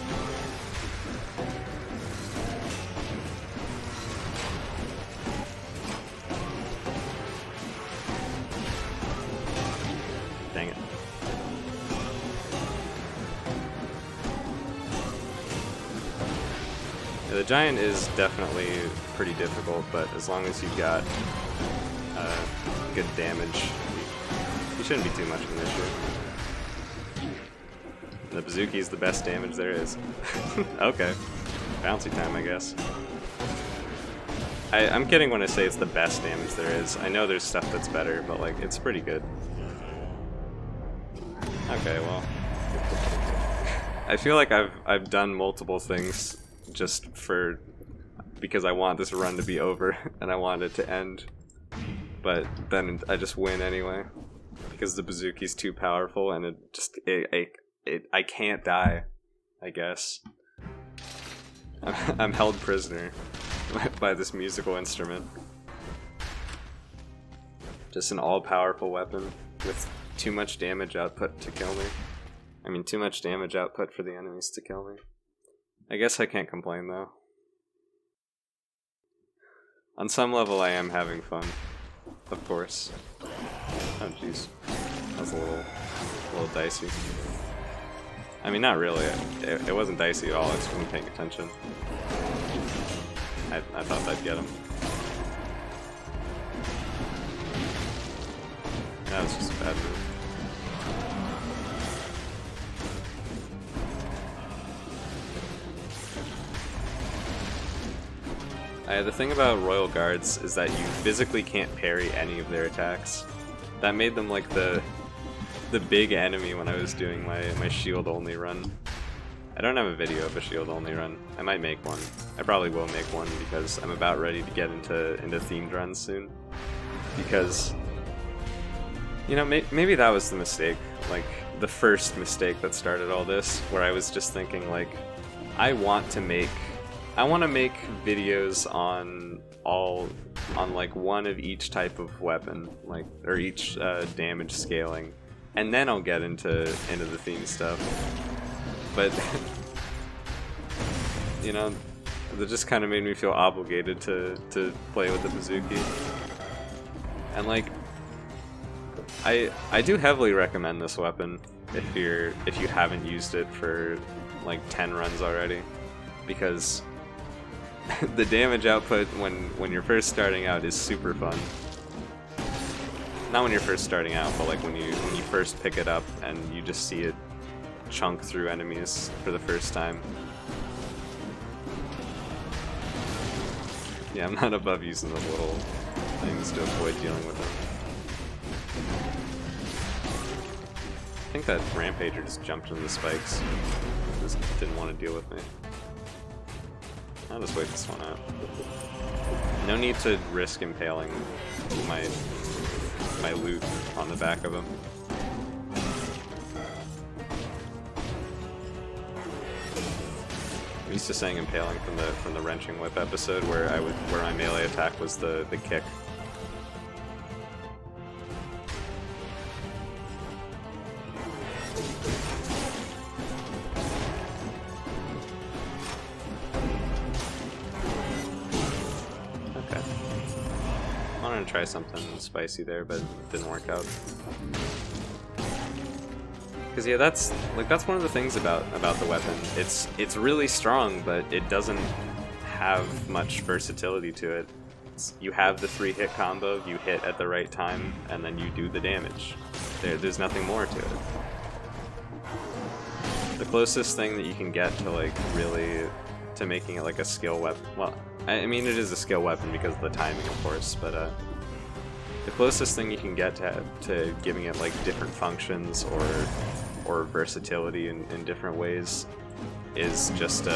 S1: Dang it. Yeah, the giant is definitely pretty difficult, but as long as you've got good damage, you shouldn't be too much of an issue. The Bouzouki is the best damage there is. Okay. Bouncy time, I guess. I'm kidding when I say it's the best damage there is. I know there's stuff that's better, but like, it's pretty good. Okay, well. I feel like I've done multiple things just because I want this run to be over and I want it to end. But then I just win anyway. Because the Bouzouki's too powerful and it I can't die, I guess. I'm held prisoner by this musical instrument. Just an all-powerful weapon with too much damage output to kill me. I mean, too much damage output for the enemies to kill me. I guess I can't complain, though. On some level, I am having fun. Of course. Oh, jeez. That was a little dicey. I mean, not really. It wasn't dicey at all. I just wasn't paying attention. I thought I'd get him. That was just a bad move. The thing about Royal Guards is that you physically can't parry any of their attacks. That made them like the big enemy when I was doing my shield only run. I don't have a video of a shield only run. I might make one. I probably will make one because I'm about ready to get into themed runs soon. Because, you know, maybe that was the mistake, like the first mistake that started all this, where I was just thinking like, I want to make videos on like one of each type of weapon, like, or each damage scaling, and then I'll get into the theme stuff. But you know, that just kind of made me feel obligated to play with the Bouzouki. And like, I do heavily recommend this weapon if you haven't used it for like 10 runs already, because the damage output when you're first starting out is super fun. Not when you're first starting out, but like when you first pick it up and you just see it chunk through enemies for the first time. Yeah, I'm not above using those little things to avoid dealing with them. I think that Rampager just jumped into the spikes. Just didn't want to deal with me. I'll just wait this one out. No need to risk impaling my loot on the back of him. I'm used to saying impaling from the wrenching whip episode where my melee attack was the kick. I wanted to try something spicy there, but it didn't work out. Because yeah, that's one of the things about the weapon. It's really strong, but it doesn't have much versatility to it. You have the 3-hit combo, you hit at the right time, and then you do the damage. There's nothing more to it. The closest thing that you can get to like really to making it like a skill weapon, well, I mean it is a skill weapon because of the timing, of course, but the closest thing you can get to giving it like different functions or versatility in different ways is just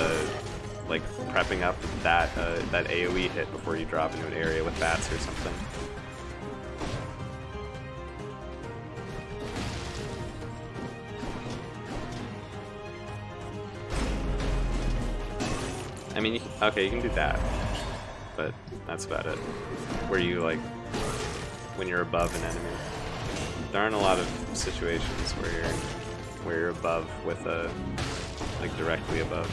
S1: like prepping up that AoE hit before you drop into an area with bats or something. I mean, okay, you can do that, but that's about it. Where you like, when you're above an enemy, there aren't a lot of situations where you're above with a, like directly above.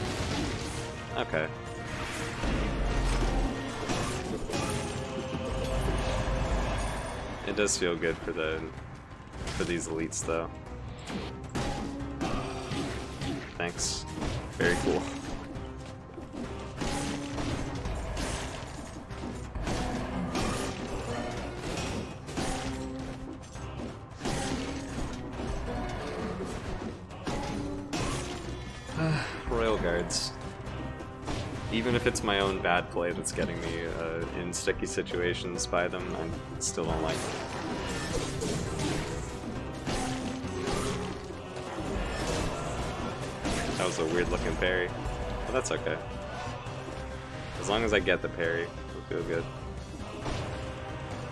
S1: Okay. It does feel good for these elites though. Thanks. Very cool. Royal Guards. Even if it's my own bad play that's getting me in sticky situations by them, I still don't like them. That was a weird looking parry, but that's okay. As long as I get the parry, it'll feel good.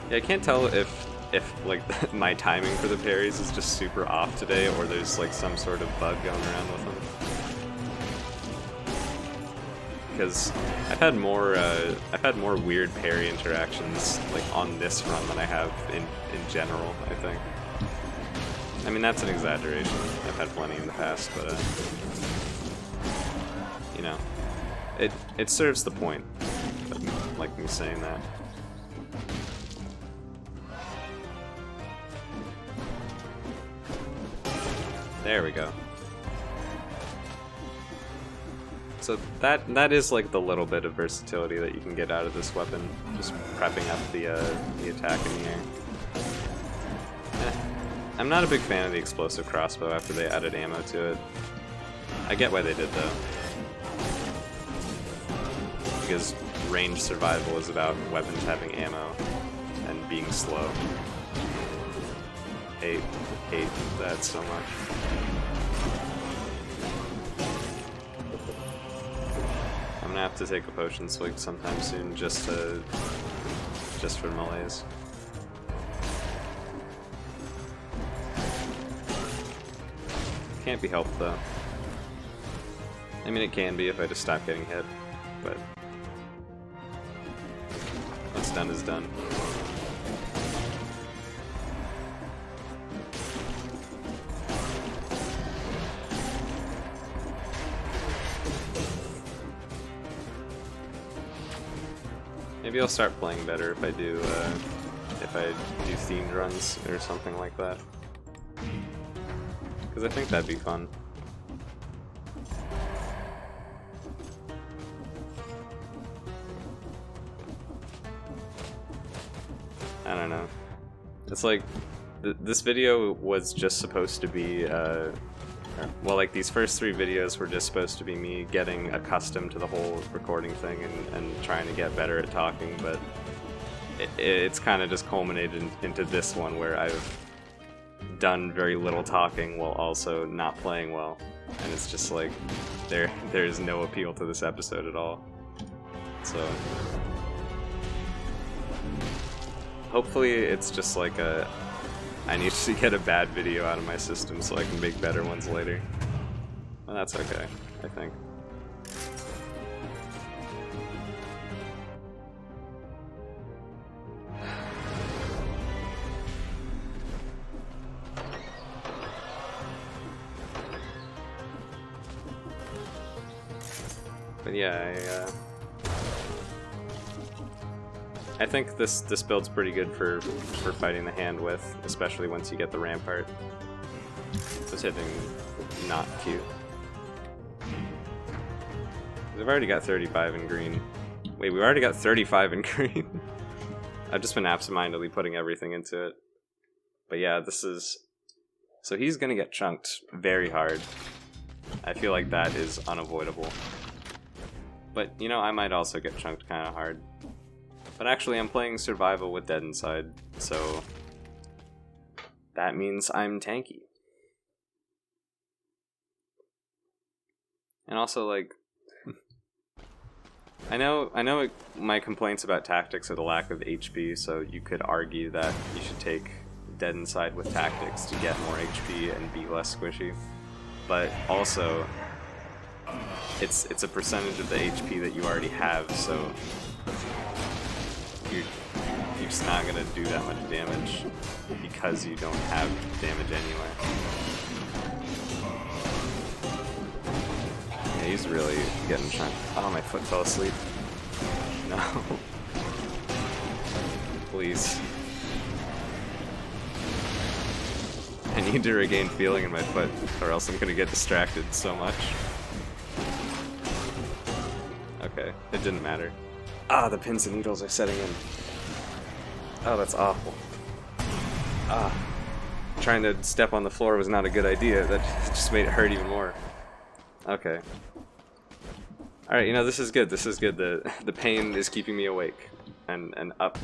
S1: Yeah, I can't tell if if like my timing for the parries is just super off today, or there's like some sort of bug going around with them. Because I've had more weird parry interactions like on this run than I have in general, I think. I mean, that's an exaggeration. I've had plenty in the past, but you know, it serves the point of, like, me saying that. There we go. So that is like the little bit of versatility that you can get out of this weapon, just prepping up the attack in the air. I'm not a big fan of the explosive crossbow after they added ammo to it. I get why they did though, because range survival is about weapons having ammo and being slow. Hate that so much. I'm gonna have to take a potion swig sometime soon just for malaise. Can't be helped though. I mean, it can be if I just stop getting hit, but what's done is done. Maybe I'll start playing better if I do themed runs or something like that. Because I think that'd be fun. I don't know. It's like, this video was just supposed to be, well, like, these first 3 videos were just supposed to be me getting accustomed to the whole recording thing and trying to get better at talking, but it's kind of just culminated into this one where I've done very little talking while also not playing well, and it's just like there's no appeal to this episode at all. So hopefully it's just like I need to get a bad video out of my system so I can make better ones later. Well, that's okay, I think. But yeah, I think this build's pretty good for fighting the hand with, especially once you get the rampart. Just hitting not Q. We've already got 35 in green. Wait, we've already got 35 in green. I've just been absentmindedly putting everything into it. But yeah, this is... So he's gonna get chunked very hard. I feel like that is unavoidable. But, you know, I might also get chunked kind of hard. But actually, I'm playing survival with Dead Inside, so that means I'm tanky. And also, like, I know my complaints about tactics are the lack of HP, so you could argue that you should take Dead Inside with tactics to get more HP and be less squishy. But also, it's a percentage of the HP that you already have, so you're just not gonna do that much damage because you don't have damage anyway. Yeah, he's really getting chunked. Oh, my foot fell asleep. No. Please. I need to regain feeling in my foot, or else I'm gonna get distracted so much. Okay, it didn't matter. Ah, the pins and needles are setting in. Oh, that's awful. Ah. Trying to step on the floor was not a good idea. That just made it hurt even more. Okay. Alright, you know, this is good. This is good. The pain is keeping me awake. And up.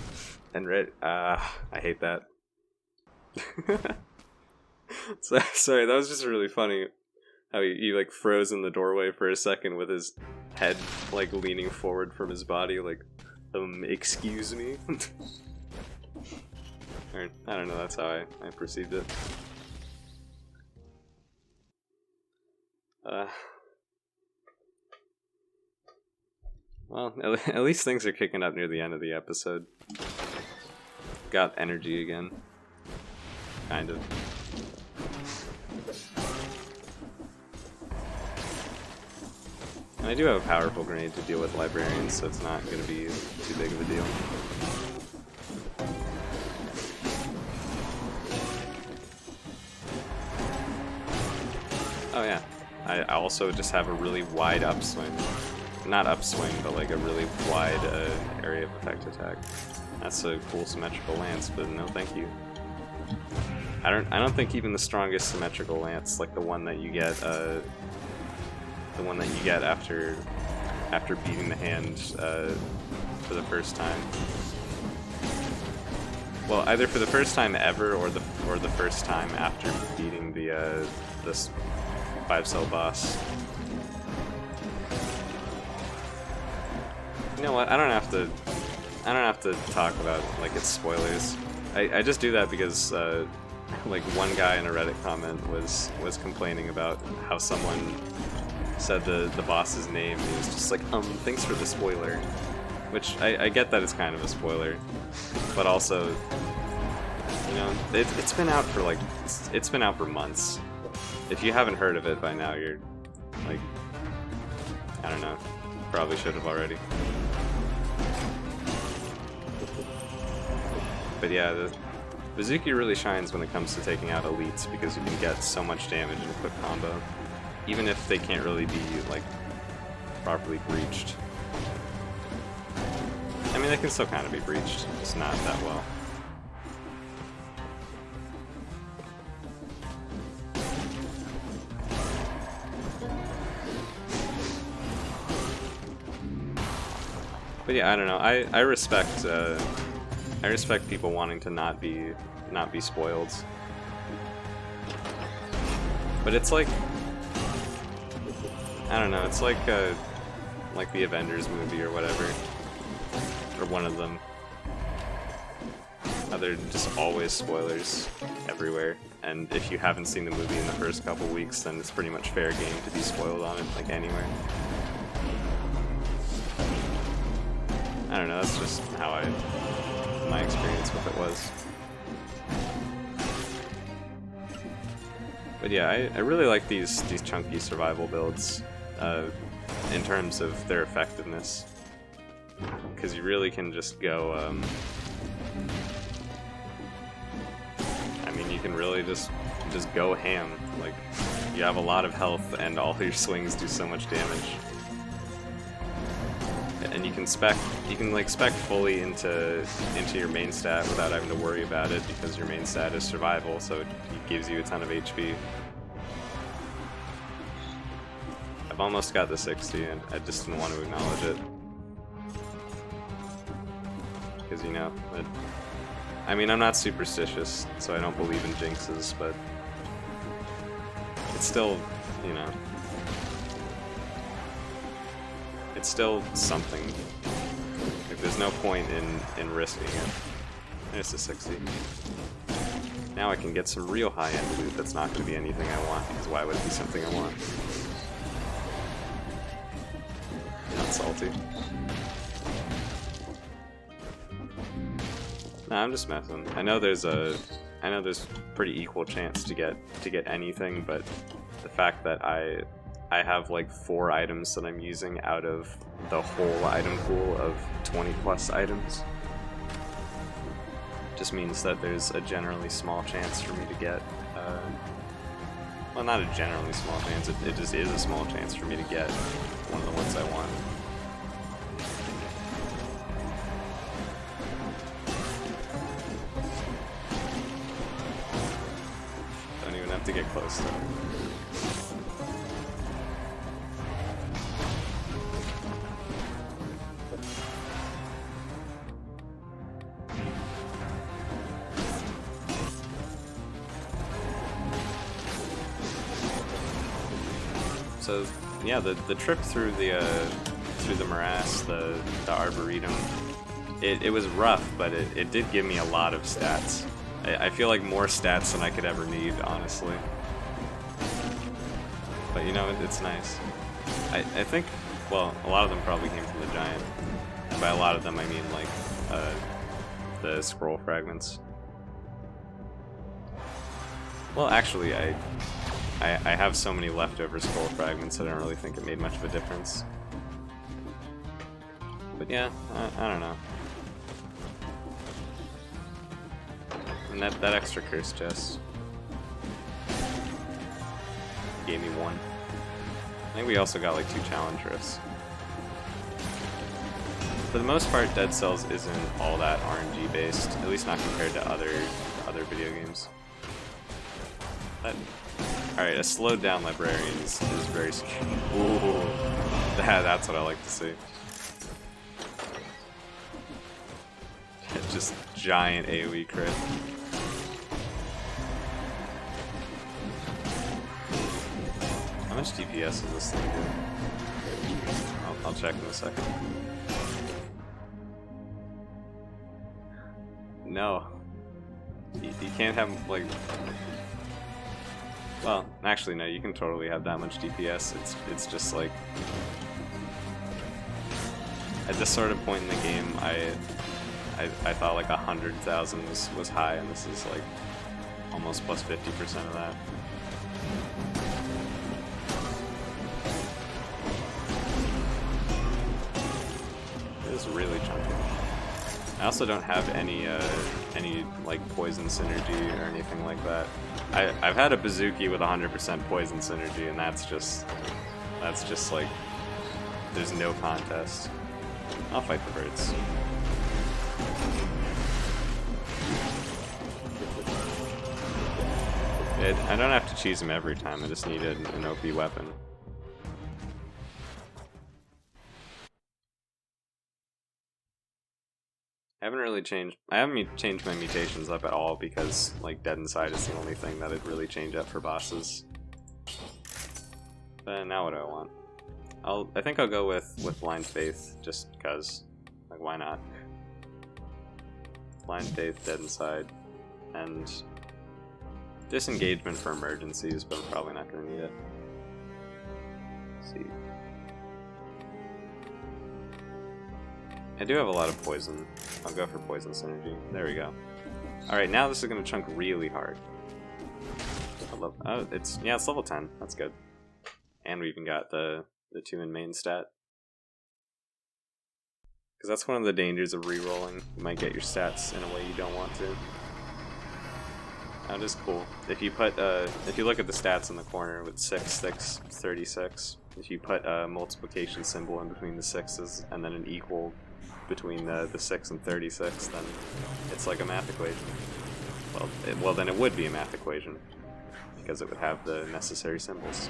S1: And ready. I hate that. Sorry, that was just really funny. How he like froze in the doorway for a second with his head like leaning forward from his body, like, excuse me. Or, I don't know, that's how I perceived it. Well, at least things are kicking up near the end of the episode. Got energy again. Kind of. And I do have a powerful grenade to deal with librarians, so it's not going to be too big of a deal. Oh yeah, I also just have a really wide upswing. Not upswing, but like a really wide area of effect attack. That's a cool symmetrical lance, but no thank you. I don't think even the strongest symmetrical lance, like the one that you get after beating the hand for the first time. Well, either for the first time ever or the first time after beating this 5-cell boss. You know what? I don't have to talk about like its spoilers. I just do that because like one guy in a Reddit comment was complaining about how someone said the boss's name and he was just like, thanks for the spoiler. Which I get that it's kind of a spoiler, but also, you know, it's been out for like it's been out for months. If you haven't heard of it by now, you're like, I don't know, probably should have already. But yeah, the Bouzouki really shines when it comes to taking out elites because you can get so much damage in a quick combo, even if they can't really be like properly breached. I mean, they can still kind of be breached, just not that well. But yeah, I don't know. I respect people wanting to not be spoiled. But it's like, I don't know. It's like the Avengers movie or whatever, or one of them. They're just always spoilers everywhere. And if you haven't seen the movie in the first couple weeks, then it's pretty much fair game to be spoiled on it, like anywhere. I don't know, that's just how my experience with it was. But yeah, I really like these chunky survival builds in terms of their effectiveness. Because you really can just go, I mean, you can really just go ham. Like, you have a lot of health and all your swings do so much damage. And you can spec fully into your main stat without having to worry about it because your main stat is survival, so it gives you a ton of HP. I've almost got the 60 and I just didn't want to acknowledge it. Because, you know, I mean, I'm not superstitious, so I don't believe in jinxes, but it's still, you know, it's still something. Like, there's no point in risking it. There's a 60. Now I can get some real high-end loot that's not going to be anything I want, because why would it be something I want? Not salty. Nah, I'm just messing. I know there's pretty equal chance to get anything, but the fact that I have like 4 items that I'm using out of the whole item pool of 20 plus items just means that there's a generally small chance for me to get, well, not a generally small chance, it just is a small chance for me to get one of the ones I want. Don't even have to get close to it. So yeah, the trip through the morass, the arboretum, it was rough, but it did give me a lot of stats. I feel like more stats than I could ever need, honestly. But you know, it's nice. I think, well, a lot of them probably came from the giant. And by a lot of them, I mean like the scroll fragments. Well, actually, I have so many leftover scroll fragments that I don't really think it made much of a difference. But yeah, I don't know. And that extra curse chest gave me 1. I think we also got like 2 challenge rifts. For the most part, Dead Cells isn't all that RNG based, at least not compared to other video games. Alright, a slowed down librarian is very strong. Ooh, that's what I like to see. Just giant AoE crit. How much DPS does this thing do? I'll check in a second. No. You can't have, like... Well, actually no, you can totally have that much DPS. It's just like... At this sort of point in the game, I thought like 100,000 was high, and this is like almost plus 50% of that. It is really chunky. I also don't have any like poison synergy or anything like that. I've had a Bouzouki with 100% poison synergy, and that's just like there's no contest. I'll fight the birds. I don't have to cheese him every time, I just need an OP weapon. I haven't changed my mutations up at all because like Dead Inside is the only thing that I'd really change up for bosses. But now what do I want? I think I'll go with Blind Faith just because, like, why not? Blind Faith, Dead Inside, and Disengagement for emergencies, but I'm probably not going to need it. Let's see. I do have a lot of poison. I'll go for poison synergy. There we go. Alright, now this is going to chunk really hard. It's level 10. That's good. And we even got the 2 in main stat. Because that's one of the dangers of re-rolling. You might get your stats in a way you don't want to. That is cool. If you put, if you look at the stats in the corner with 6, 6, 36, if you put a multiplication symbol in between the 6's and then an equal between the 6 and 36, then it's like a math equation. Well, then it would be a math equation, because it would have the necessary symbols.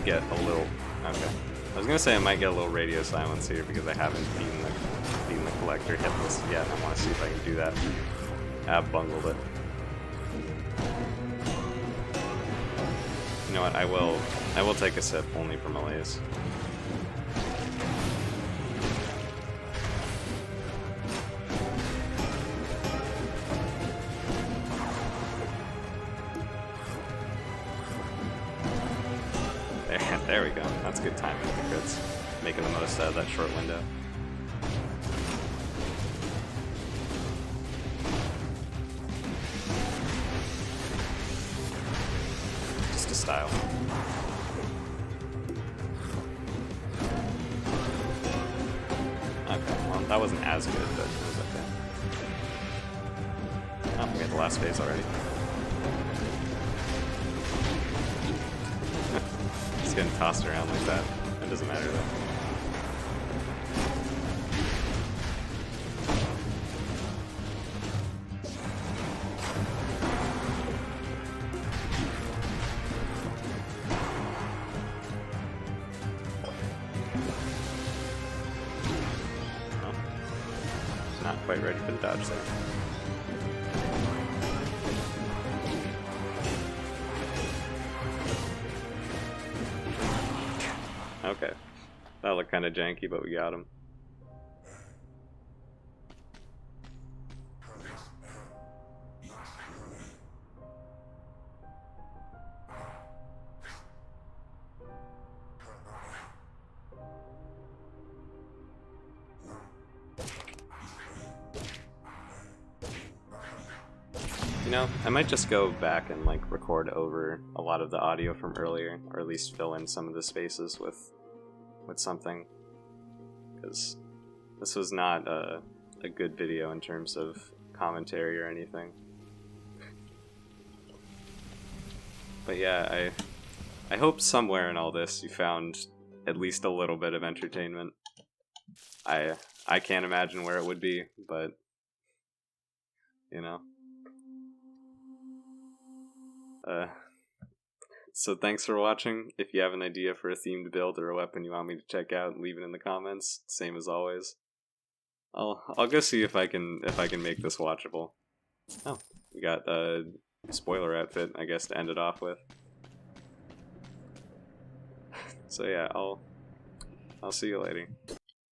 S1: Get a little... Okay. I was gonna say I might get a little radio silence here because I haven't beaten the collector hitless yet. I want to see if I can do that. I've bungled it. You know what? I will take a sip only for malaise. There we go. That's good timing with the crits. Making the most out of that short window. Just a style. Okay, well that wasn't as good, but it was okay. Oh, we got the last phase already. Getting tossed around like that. It doesn't matter though. Oh. quite ready for the dodge there. Okay. That looked kind of janky, but we got him. You know, I might just go back and like record over a lot of the audio from earlier, or at least fill in some of the spaces with something, because this was not a good video in terms of commentary or anything. But yeah, I hope somewhere in all this you found at least a little bit of entertainment. I can't imagine where it would be, but you know. So thanks for watching. If you have an idea for a themed build or a weapon you want me to check out, leave it in the comments. Same as always. I'll go see if I can make this watchable. Oh, we got a spoiler outfit, I guess, to end it off with. So yeah, I'll see you later.